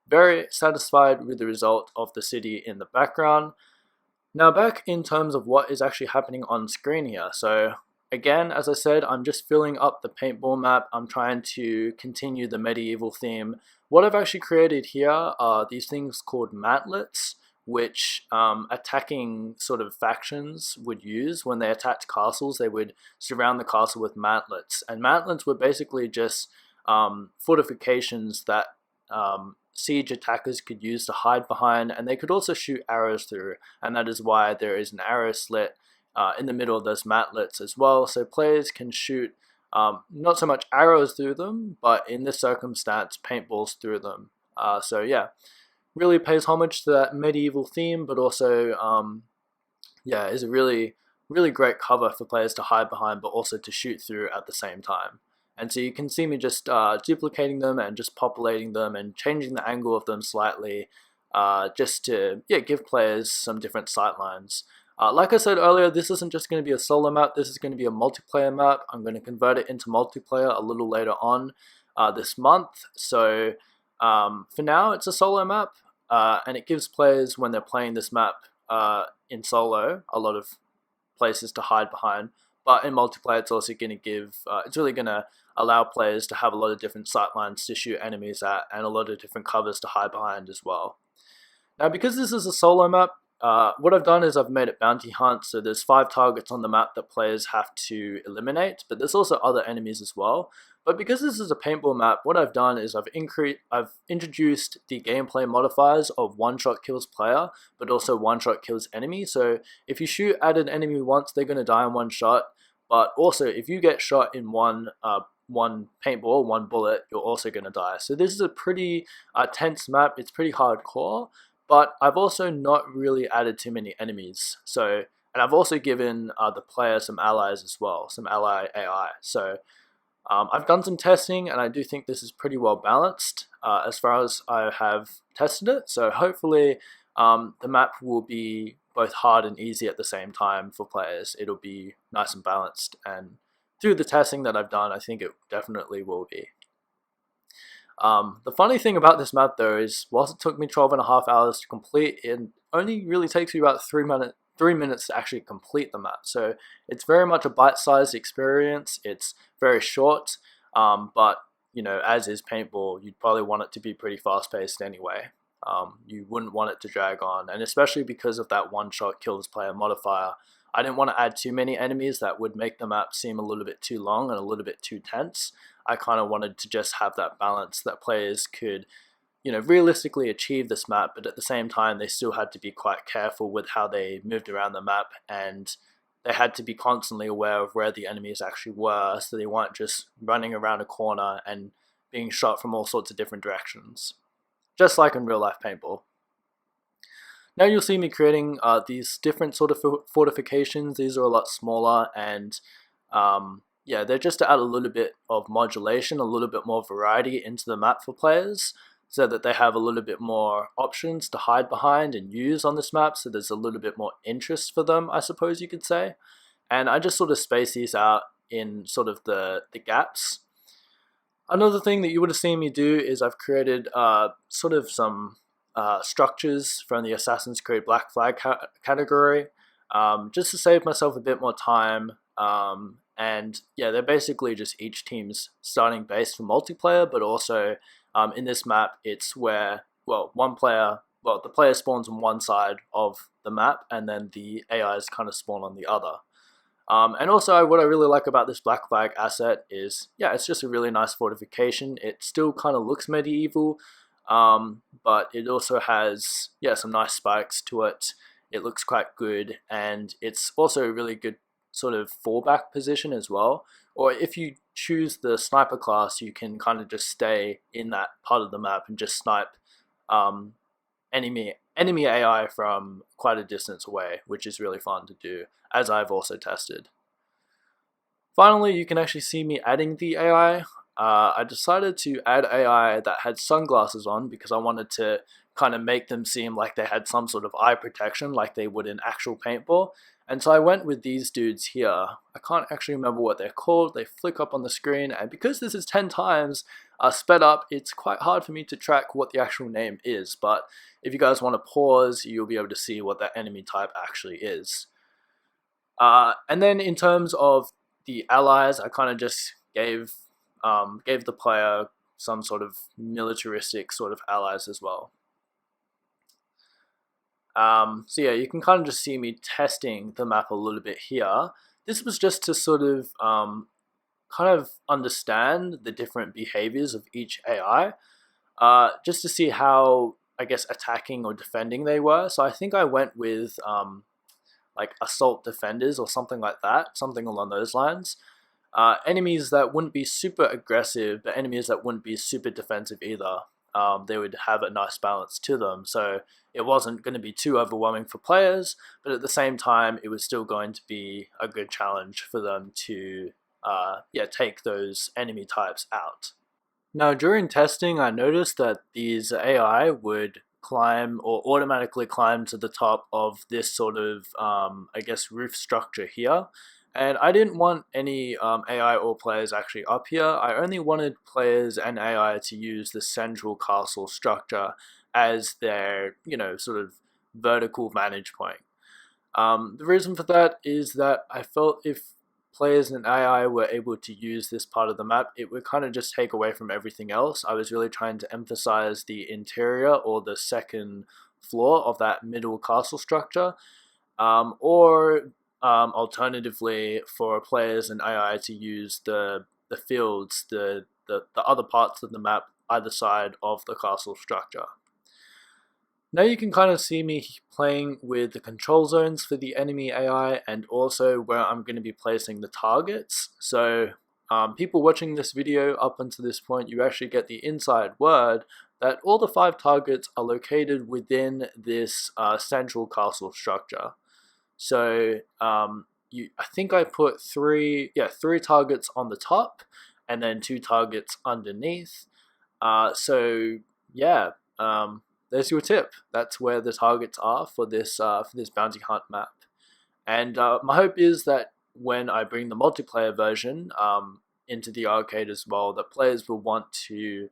very satisfied with the result of the city in the background. Now back in terms of what is actually happening on screen here. So again, as I said, I'm just filling up the paintball map. I'm trying to continue the medieval theme. What I've actually created here are these things called mantlets, which attacking sort of factions would use. When they attacked castles, they would surround the castle with mantlets. And mantlets were basically just fortifications that siege attackers could use to hide behind, and they could also shoot arrows through, and that is why there is an arrow slit in the middle of those mantlets as well, so players can shoot not so much arrows through them, but in this circumstance paintballs through them. So yeah, really pays homage to that medieval theme, but also yeah, is a really great cover for players to hide behind, but also to shoot through at the same time. And so you can see me just duplicating them and just populating them and changing the angle of them slightly, just to give players some different sight lines. Like I said earlier, this isn't just going to be a solo map, this is going to be a multiplayer map. I'm going to convert it into multiplayer a little later on this month. So for now it's a solo map, and it gives players, when they're playing this map in solo, a lot of places to hide behind. But in multiplayer, it's also going to give, it's really going to allow players to have a lot of different sight lines to shoot enemies at, and a lot of different covers to hide behind as well. Now, because this is a solo map, what I've done is I've made it bounty hunt, so there's 5 targets on the map that players have to eliminate, but there's also other enemies as well. But because this is a paintball map, what I've done is I've introduced the gameplay modifiers of one-shot kills player, but also one-shot kills enemy. So if you shoot at an enemy once, they're going to die in one shot, but also if you get shot in one paintball, one bullet, you're also going to die. So this is a pretty tense map, it's pretty hardcore, but I've also not really added too many enemies. So, and I've also given the player some allies as well, some ally AI. So I've done some testing, and I do think this is pretty well balanced as far as I have tested it. So hopefully the map will be both hard and easy at the same time for players. It'll be nice and balanced, and through the testing that I've done, I think it definitely will be. The funny thing about this map though is, whilst it took me 12.5 hours to complete, it only really takes me about 3 minutes to actually complete the map. So it's very much a bite-sized experience. It's very short, but you know, as is paintball, you'd probably want it to be pretty fast-paced anyway. You wouldn't want it to drag on, and especially because of that one-shot kills player modifier, I didn't want to add too many enemies that would make the map seem a little bit too long and a little bit too tense. I kind of wanted to just have that balance that players could, you know, realistically achieve this map, but at the same time they still had to be quite careful with how they moved around the map, and they had to be constantly aware of where the enemies actually were, so they weren't just running around a corner and being shot from all sorts of different directions, just like in real life paintball. Now you'll see me creating these different sort of fortifications. These are a lot smaller, and yeah, they're just to add a little bit of modulation, a little bit more variety into the map for players, so that they have a little bit more options to hide behind and use on this map, so there's a little bit more interest for them, I suppose you could say. And I just sort of space these out in sort of the gaps. Another thing that you would have seen me do is I've created sort of some structures from the Assassin's Creed Black Flag category, just to save myself a bit more time. And yeah, they're basically just each team's starting base for multiplayer, but also in this map, it's where, well, the player spawns on one side of the map, and then the AIs kind of spawn on the other. And also, what I really like about this Black Flag asset is, yeah, it's just a really nice fortification. It still kind of looks medieval, but it also has, yeah, some nice spikes to it. It looks quite good, and it's also a really good sort of fallback position as well. Or if you choose the sniper class, you can kind of just stay in that part of the map and just snipe enemy enemy AI from quite a distance away, which is really fun to do, as I've also tested. Finally, you can actually see me adding the AI. I decided to add AI that had sunglasses on because I wanted to kind of make them seem like they had some sort of eye protection like they would in actual paintball. And so I went with these dudes here. I can't actually remember what they're called. They flick up on the screen, and because this is 10 times sped up, it's quite hard for me to track what the actual name is. But if you guys want to pause, you'll be able to see what that enemy type actually is. And then in terms of the allies, I kind of just gave the player some sort of militaristic sort of allies as well. So yeah, you can kind of just see me testing the map a little bit here. This was just to sort of kind of understand the different behaviors of each AI, just to see how, I guess, attacking or defending they were. So I think I went with like assault defenders or something like that, something along those lines. Enemies that wouldn't be super aggressive, but enemies that wouldn't be super defensive either. They would have a nice balance to them. So it wasn't going to be too overwhelming for players, but at the same time, it was still going to be a good challenge for them to take those enemy types out. Now, during testing, I noticed that these AI would climb or automatically climb to the top of this sort of, I guess, roof structure here. And I didn't want any AI or players actually up here. I only wanted players and AI to use the central castle structure as their, sort of vertical vantage point. The reason for that is that I felt if players and AI were able to use this part of the map, it would kind of just take away from everything else. I was really trying to emphasize the interior or the second floor of that middle castle structure, or alternatively for players and AI to use the fields, the other parts of the map either side of the castle structure. Now you can kind of see me playing with the control zones for the enemy AI and also where I'm going to be placing the targets. So people watching this video up until this point, you actually get the inside word that all the 5 targets are located within this central castle structure. So I think I put three targets on the top and then 2 targets underneath. So yeah, there's your tip. That's where the targets are for this bounty hunt map. And my hope is that when I bring the multiplayer version into the arcade as well, that players will want to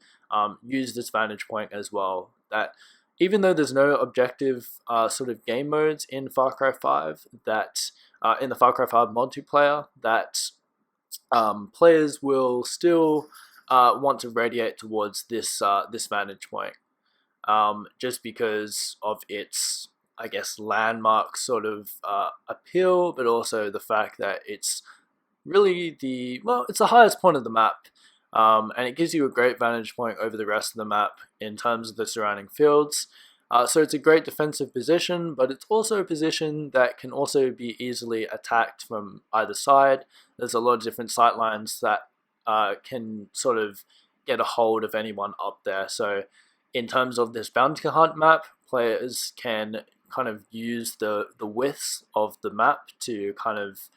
use this vantage point as well. That even though there's no objective sort of game modes in Far Cry 5, that in the Far Cry 5 multiplayer, that players will still want to radiate towards this vantage point, just because of its, I guess, landmark sort of appeal, but also the fact that it's really it's the highest point of the map. And it gives you a great vantage point over the rest of the map in terms of the surrounding fields. So it's a great defensive position, but it's also a position that can also be easily attacked from either side. There's a lot of different sight lines that can sort of get a hold of anyone up there. So in terms of this bounty hunt map, players can kind of use the widths of the map to kind of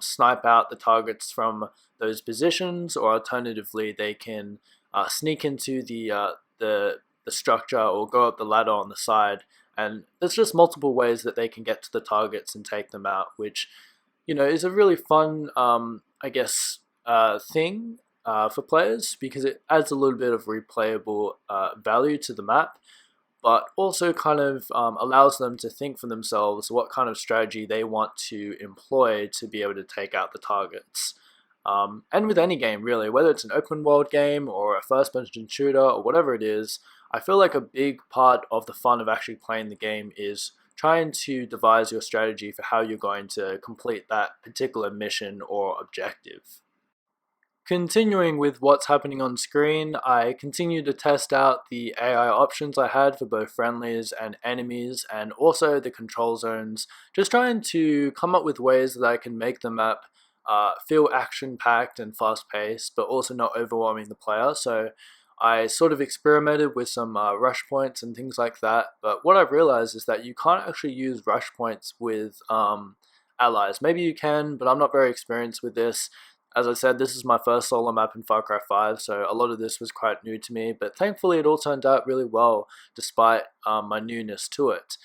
snipe out the targets from those positions, or alternatively they can sneak into the structure or go up the ladder on the side, and there's just multiple ways that they can get to the targets and take them out, which is a really fun I guess thing for players, because it adds a little bit of replayable value to the map, but also kind of allows them to think for themselves what kind of strategy they want to employ to be able to take out the targets. And with any game really, whether it's an open world game or a first person shooter or whatever it is, I feel like a big part of the fun of actually playing the game is trying to devise your strategy for how you're going to complete that particular mission or objective. Continuing with what's happening on screen, I continue to test out the AI options I had for both friendlies and enemies, and also the control zones, just trying to come up with ways that I can make the map feel action-packed and fast-paced, but also not overwhelming the player. So I sort of experimented with some rush points and things like that, but what I've realized is that you can't actually use rush points with allies. Maybe you can, but I'm not very experienced with this. As I said, this is my first solo map in Far Cry 5, so a lot of this was quite new to me, but thankfully it all turned out really well despite my newness to it.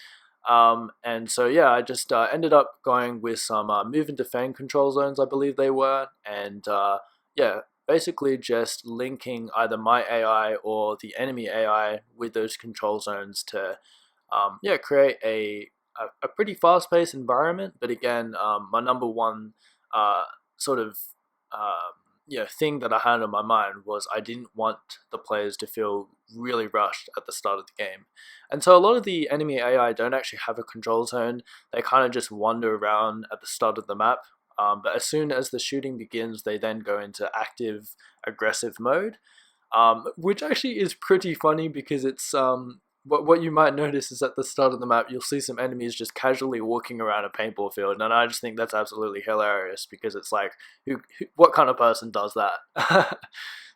And so yeah, I just ended up going with some move and defend control zones, I believe they were, and yeah, basically just linking either my AI or the enemy AI with those control zones to yeah, create a pretty fast-paced environment. But again, my number one sort of um, thing that I had on my mind was I didn't want the players to feel really rushed at the start of the game. And so a lot of the enemy AI don't actually have a control zone. They kind of just wander around at the start of the map. But as soon as the shooting begins, they then go into active aggressive mode, which actually is pretty funny because it's what you might notice is at the start of the map you'll see some enemies just casually walking around a paintball field, and I just think that's absolutely hilarious because it's like what kind of person does that?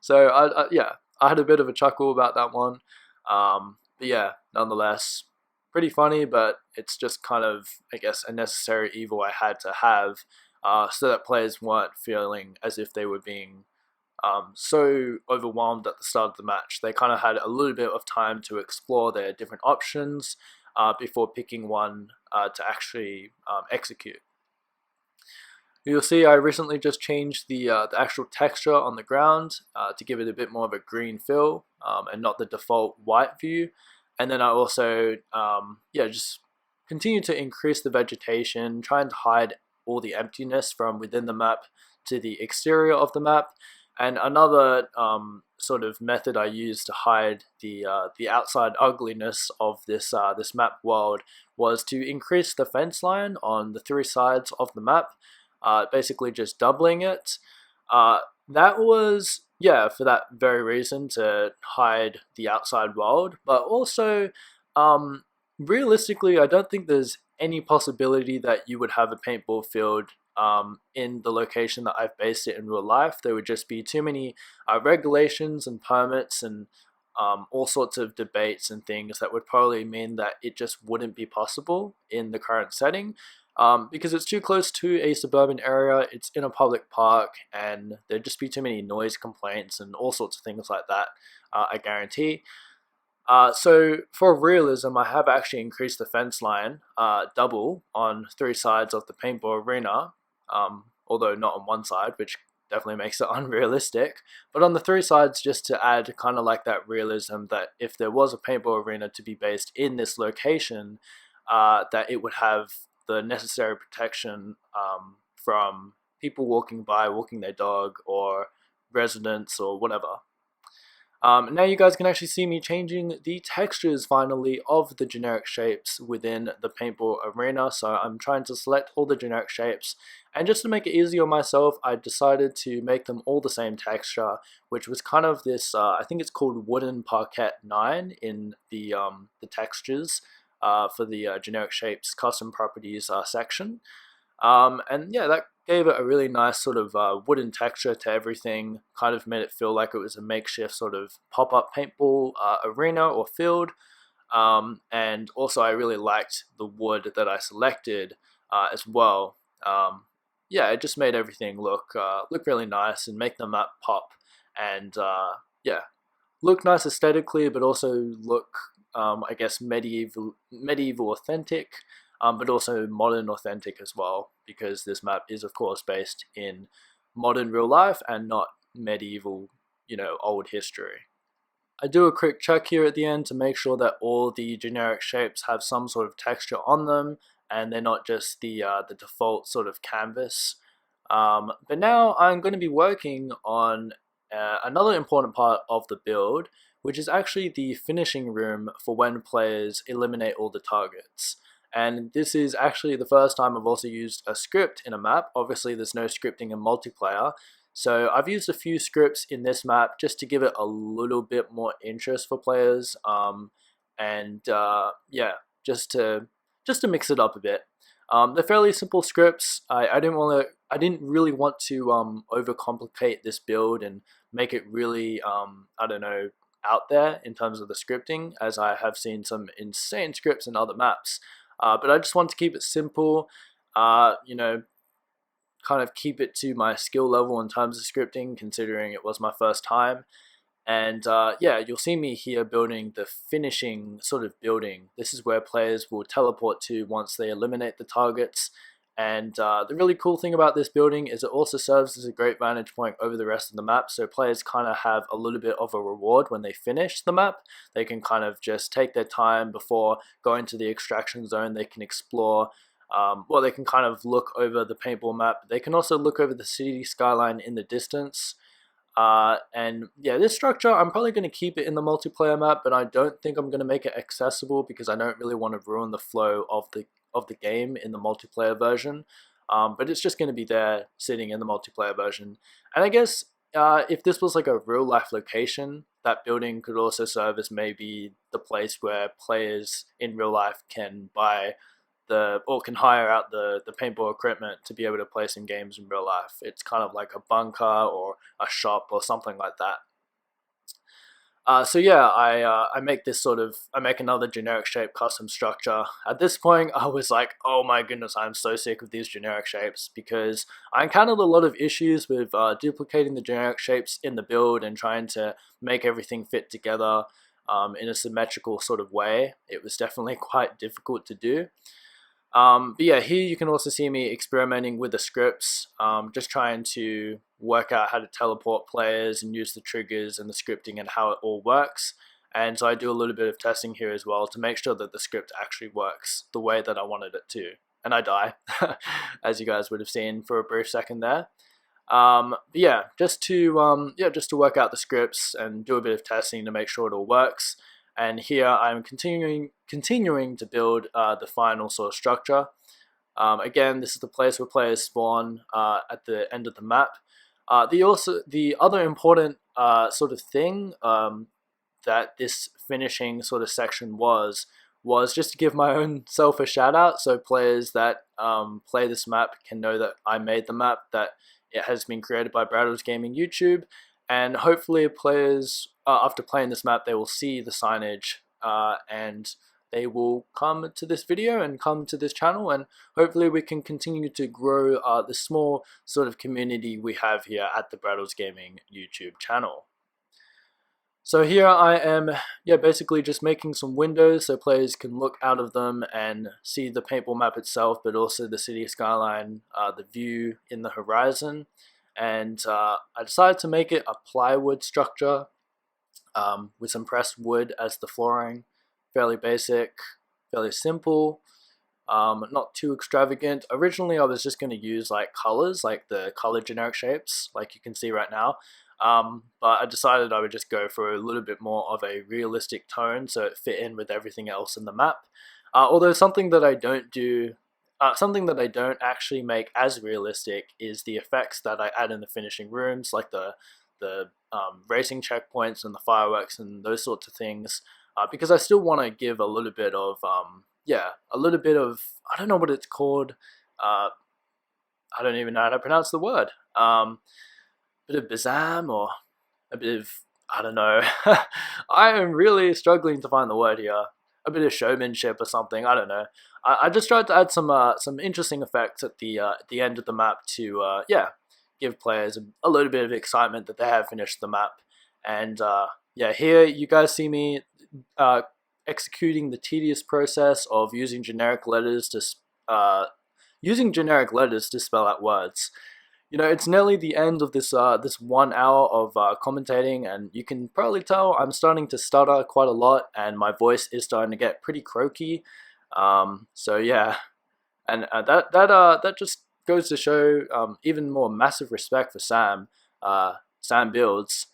So yeah, I had a bit of a chuckle about that one, but yeah, nonetheless pretty funny, but it's just kind of, I guess, a necessary evil I had to have, so that players weren't feeling as if they were being so overwhelmed at the start of the match. They kind of had a little bit of time to explore their different options before picking one to actually execute. You'll see I recently just changed the actual texture on the ground to give it a bit more of a green feel and not the default white view. And then I also yeah, just continue to increase the vegetation, trying to hide all the emptiness from within the map to the exterior of the map. And another sort of method I used to hide the outside ugliness of this map world was to increase the fence line on the three sides of the map, basically just doubling it. That was, yeah, for that very reason, to hide the outside world, but also realistically I don't think there's any possibility that you would have a paintball field in the location that I've based it in real life. There would just be too many regulations and permits and all sorts of debates and things that would probably mean that it just wouldn't be possible in the current setting, because it's too close to a suburban area, it's in a public park, and there'd just be too many noise complaints and all sorts of things like that, I guarantee. So for realism, I have actually increased the fence line double on three sides of the paintball arena, although not on one side, which definitely makes it unrealistic, but on the three sides, just to add kind of like that realism that if there was a paintball arena to be based in this location, that it would have the necessary protection from people walking by, walking their dog, or residents or whatever. Now you guys can actually see me changing the textures finally of the generic shapes within the paintball arena. So I'm trying to select all the generic shapes, and just to make it easier on myself, I decided to make them all the same texture, which was kind of this, I think it's called Wooden Parquet 9 in the textures for the generic shapes custom properties section. And yeah, that gave it a really nice sort of wooden texture to everything, kind of made it feel like it was a makeshift sort of pop-up paintball arena or field. And also I really liked the wood that I selected as well. Yeah, it just made everything look really nice and make the map pop, and yeah, look nice aesthetically, but also look, I guess, medieval authentic, but also modern authentic as well, because this map is of course based in modern real life and not medieval, old history. I do a quick check here at the end to make sure that all the generic shapes have some sort of texture on them and they're not just the default sort of canvas. But now I'm going to be working on another important part of the build, which is actually the finishing room for when players eliminate all the targets. And this is actually the first time I've also used a script in a map. Obviously there's no scripting in multiplayer, so I've used a few scripts in this map just to give it a little bit more interest for players, and yeah, just to mix it up a bit. They're fairly simple scripts. I didn't really want to overcomplicate this build and make it really I don't know, out there in terms of the scripting, as I have seen some insane scripts in other maps. But I just want to keep it simple, you know, kind of keep it to my skill level in terms of scripting, considering it was my first time. And yeah, you'll see me here building the finishing sort of building. This is where players will teleport to once they eliminate the targets. And the really cool thing about this building is it also serves as a great vantage point over the rest of the map, so players kind of have a little bit of a reward when they finish the map. They can kind of just take their time before going to the extraction zone. They can explore, well, they can kind of look over the paintball map. They can also look over the city skyline in the distance. And yeah, this structure, I'm probably going to keep it in the multiplayer map, but I don't think I'm going to make it accessible because I don't really want to ruin the flow of the game in the multiplayer version. But it's just going to be there sitting in the multiplayer version. And I guess if this was like a real life location, that building could also serve as maybe the place where players in real life can buy or can hire out the paintball equipment to be able to play some games in real life. It's kind of like a bunker or a shop or something like that. So yeah, I make this I make another generic shape custom structure. At this point, I was like, oh my goodness, I'm so sick of these generic shapes, because I encountered a lot of issues with duplicating the generic shapes in the build and trying to make everything fit together in a symmetrical sort of way. It was definitely quite difficult to do. But yeah, here you can also see me experimenting with the scripts, just trying to work out how to teleport players and use the triggers and the scripting and how it all works. And so I do a little bit of testing here as well to make sure that the script actually works the way that I wanted it to. And I die, as you guys would have seen for a brief second there. But yeah, just to work out the scripts and do a bit of testing to make sure it all works. And here I'm continuing to build the final sort of structure. Again, this is the place where players spawn at the end of the map. The other important sort of thing that this finishing sort of section was just to give my own self a shout out, so players that play this map can know that I made the map, that it has been created by Braddels Gaming YouTube. And hopefully players, after playing this map, they will see the signage and they will come to this video and come to this channel, and hopefully we can continue to grow the small sort of community we have here at the Braddels Gaming YouTube channel. So here I am, basically just making some windows so players can look out of them and see the paintball map itself, but also the city skyline, the view in the horizon. And I decided to make it a plywood structure with some pressed wood as the flooring. Fairly basic, fairly simple, not too extravagant. Originally I was just going to use like colors, like the color generic shapes, like you can see right now. But I decided I would just go for a little bit more of a realistic tone so it fit in with everything else in the map. Although something that I don't actually make as realistic is the effects that I add in the finishing rooms, like the racing checkpoints and the fireworks and those sorts of things, because I still want to give a little bit of, I don't know what it's called, I don't even know how to pronounce the word, bit of bazam, or a bit of, I don't know, I am really struggling to find the word here. A bit of showmanship or something, I don't know. I just tried to add some interesting effects at the end of the map to give players a little bit of excitement that they have finished the map. And here you guys see me executing the tedious process of using generic letters to spell out words. You know, it's nearly the end of this 1 hour of commentating, and you can probably tell I'm starting to stutter quite a lot, and my voice is starting to get pretty croaky. So yeah, and that just goes to show even more massive respect for Sam Builds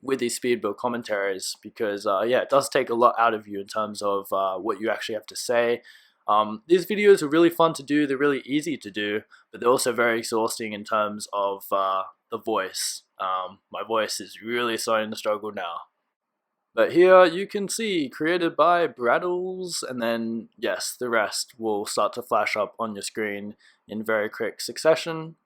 with these Speedbuild commentaries, because it does take a lot out of you in terms of what you actually have to say. These videos are really fun to do, they're really easy to do, but they're also very exhausting in terms of the voice. My voice is really starting to struggle now. But here you can see, created by Braddels, and then yes, the rest will start to flash up on your screen in very quick succession.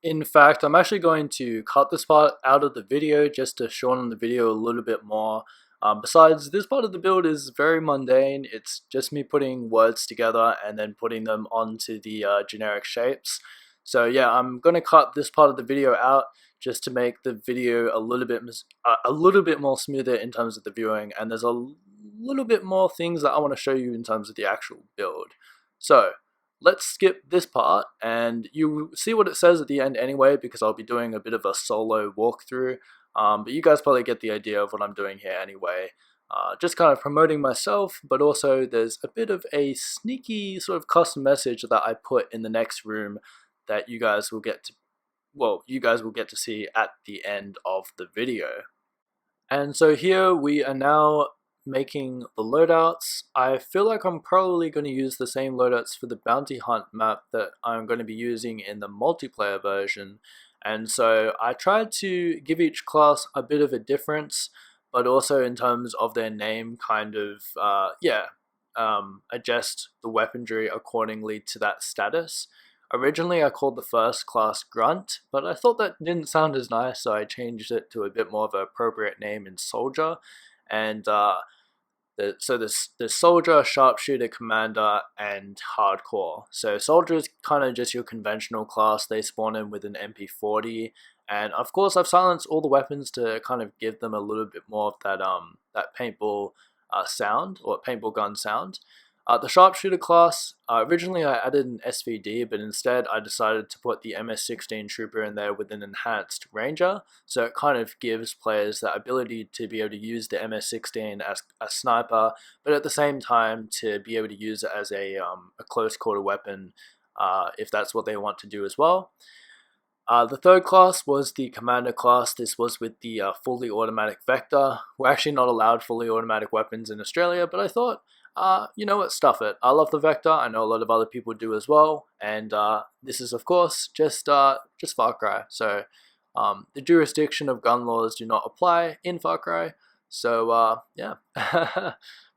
In fact, I'm actually going to cut this part out of the video just to shorten the video a little bit more. Besides, this part of the build is very mundane. It's just me putting words together and then putting them onto the generic shapes. So yeah, I'm going to cut this part of the video out just to make the video a little bit more smoother in terms of the viewing, and there's a little bit more things that I want to show you in terms of the actual build. So let's skip this part, and you see what it says at the end anyway, because I'll be doing a bit of a solo walkthrough, but you guys probably get the idea of what I'm doing here anyway. Just kind of promoting myself, but also there's a bit of a sneaky sort of custom message that I put in the next room that you guys will get to see at the end of the video. And so here we are now making the loadouts. I feel like I'm probably going to use the same loadouts for the bounty hunt map that I'm going to be using in the multiplayer version. And so I tried to give each class a bit of a difference, but also in terms of their name kind of, adjust the weaponry accordingly to that status. Originally I called the first class Grunt, but I thought that didn't sound as nice, so I changed it to a bit more of an appropriate name in Soldier. And so there's Soldier, Sharpshooter, Commander, and Hardcore. So Soldier is kind of just your conventional class. They spawn in with an MP40, and of course I've silenced all the weapons to kind of give them a little bit more of that paintball sound, or paintball gun sound. The Sharpshooter class, originally I added an SVD, but instead I decided to put the MS-16 Trooper in there with an enhanced Ranger, so it kind of gives players that ability to be able to use the MS-16 as a sniper, but at the same time to be able to use it as a close quarter weapon if that's what they want to do as well. The third class was the Commander class. This was with the fully automatic Vector. We're actually not allowed fully automatic weapons in Australia, but I thought, you know what, stuff it. I love the Vector. I know a lot of other people do as well, and this is of course just Far Cry. So the jurisdiction of gun laws do not apply in Far Cry. So yeah,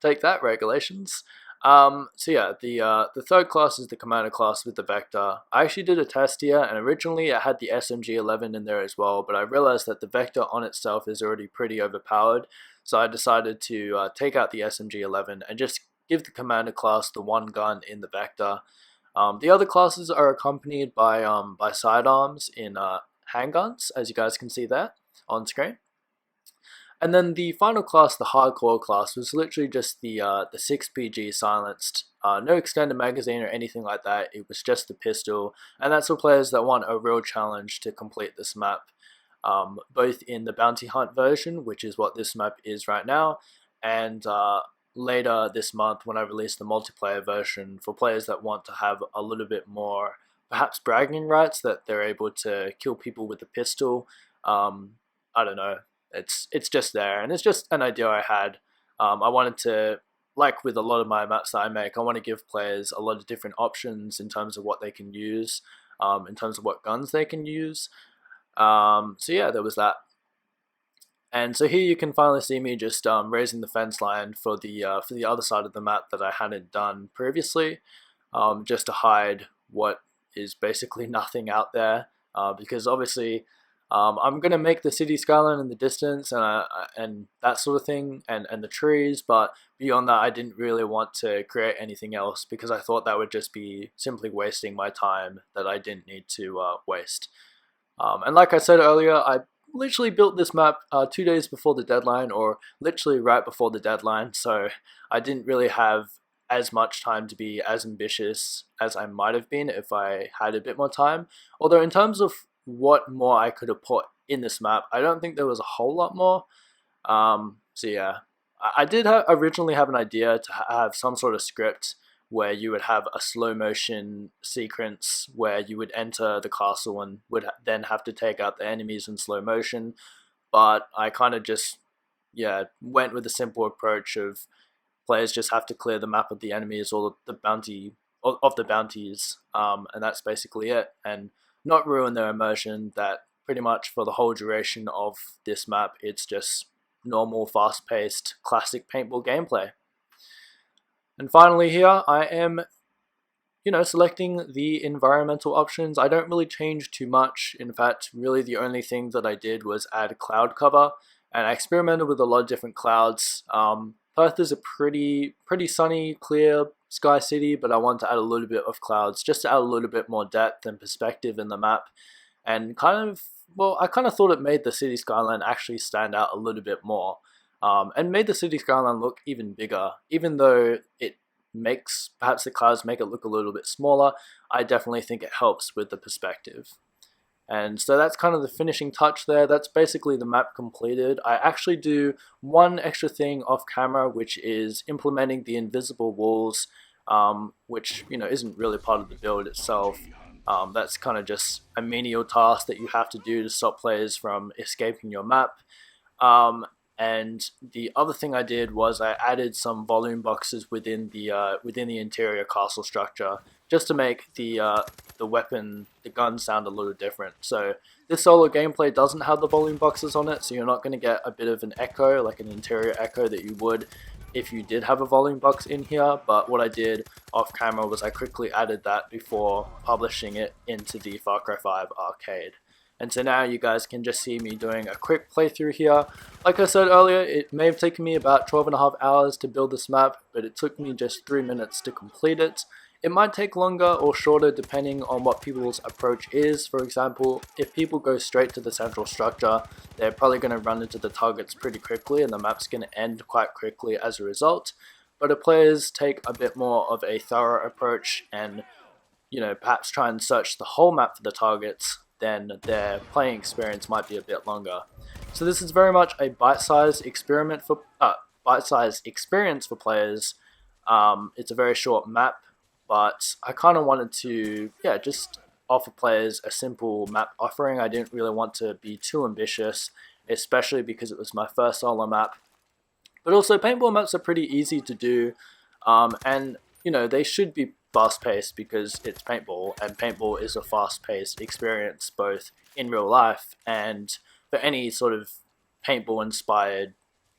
take that, regulations. So yeah, the third class is the Commander class with the Vector. I actually did a test here, and originally it had the SMG-11 in there as well, but I realized that the Vector on itself is already pretty overpowered, so I decided to take out the SMG-11 and just give the Commander class the one gun in the Vector. The other classes are accompanied by sidearms in handguns, as you guys can see there on screen. And then the final class, the Hardcore class, was literally just the 6PG silenced. No extended magazine or anything like that. It was just the pistol, and that's for players that want a real challenge to complete this map. Both in the Bounty Hunt version, which is what this map is right now, and later this month when I release the multiplayer version for players that want to have a little bit more, perhaps bragging rights, that they're able to kill people with a pistol. I don't know. It's just there, and it's just an idea I had. I wanted to, like with a lot of my maps that I make, I want to give players a lot of different options in terms of what they can use, in terms of what guns they can use. So yeah, there was that. And so here you can finally see me just raising the fence line for the other side of the map that I hadn't done previously, just to hide what is basically nothing out there, because obviously I'm going to make the city skyline in the distance and that sort of thing, and the trees, but beyond that I didn't really want to create anything else, because I thought that would just be simply wasting my time that I didn't need to waste. And like I said earlier, I literally built this map 2 days before the deadline, or literally right before the deadline, so I didn't really have as much time to be as ambitious as I might have been if I had a bit more time. Although in terms of what more I could have put in this map, I don't think there was a whole lot more. So yeah, I did originally have an idea to have some sort of script where you would have a slow motion sequence where you would enter the castle and would then have to take out the enemies in slow motion, but I kind of just went with a simple approach of players just have to clear the map of the enemies or the bounties, and that's basically it, and not ruin their immersion. That pretty much for the whole duration of this map, it's just normal, fast-paced, classic paintball gameplay. And finally here, I am selecting the environmental options. I don't really change too much. In fact, really the only thing that I did was add cloud cover, and I experimented with a lot of different clouds. Perth is a pretty sunny, clear sky city, but I want to add a little bit of clouds just to add a little bit more depth and perspective in the map, and I kind of thought it made the city skyline actually stand out a little bit more, and made the city skyline look even bigger, even though it makes perhaps the clouds make it look a little bit smaller. I definitely think it helps with the perspective. And so that's kind of the finishing touch there. That's basically the map completed. I actually do one extra thing off camera, which is implementing the invisible walls, which isn't really part of the build itself. That's kind of just a menial task that you have to do to stop players from escaping your map. And the other thing I did was I added some volume boxes within the interior castle structure, just to make the gun sound a little different. So this solo gameplay doesn't have the volume boxes on it, so you're not going to get a bit of an echo, like an interior echo that you would if you did have a volume box in here. But what I did off camera was I quickly added that before publishing it into the Far Cry 5 arcade. And so now you guys can just see me doing a quick playthrough here. Like I said earlier, it may have taken me about 12.5 hours to build this map, but it took me just 3 minutes to complete it. It might take longer or shorter depending on what people's approach is. For example, if people go straight to the central structure, they're probably going to run into the targets pretty quickly, and the map's going to end quite quickly as a result. But if players take a bit more of a thorough approach and perhaps try and search the whole map for the targets, then their playing experience might be a bit longer. So this is very much a bite-sized experience for players. It's a very short map, but I kind of wanted to just offer players a simple map offering. I didn't really want to be too ambitious, especially because it was my first solo map. But also, paintball maps are pretty easy to do, and they should be fast-paced because it's paintball, and paintball is a fast-paced experience both in real life and for any sort of paintball-inspired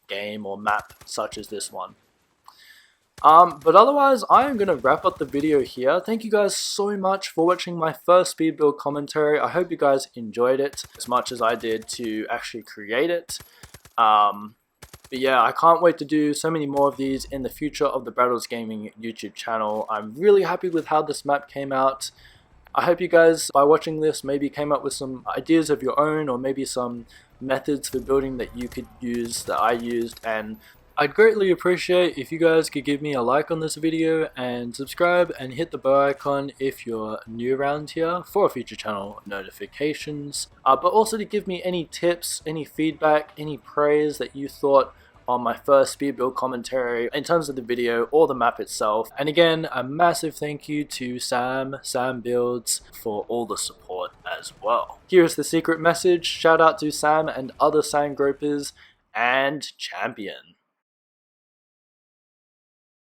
game or map such as this one. But otherwise, I am going to wrap up the video here. Thank you guys so much for watching my first speed build commentary. I hope you guys enjoyed it as much as I did to actually create it. But yeah, I can't wait to do so many more of these in the future of the Braddels Gaming YouTube channel. I'm really happy with how this map came out. I hope you guys, by watching this, maybe came up with some ideas of your own, or maybe some methods for building that you could use that I used. And I'd greatly appreciate if you guys could give me a like on this video and subscribe and hit the bell icon if you're new around here for future channel notifications. But also to give me any tips, any feedback, any praise that you thought on my first speed build commentary in terms of the video or the map itself. And again, a massive thank you to Sam Builds, for all the support as well. Here's the secret message. Shout out to Sam and other Sam gropers, and champion.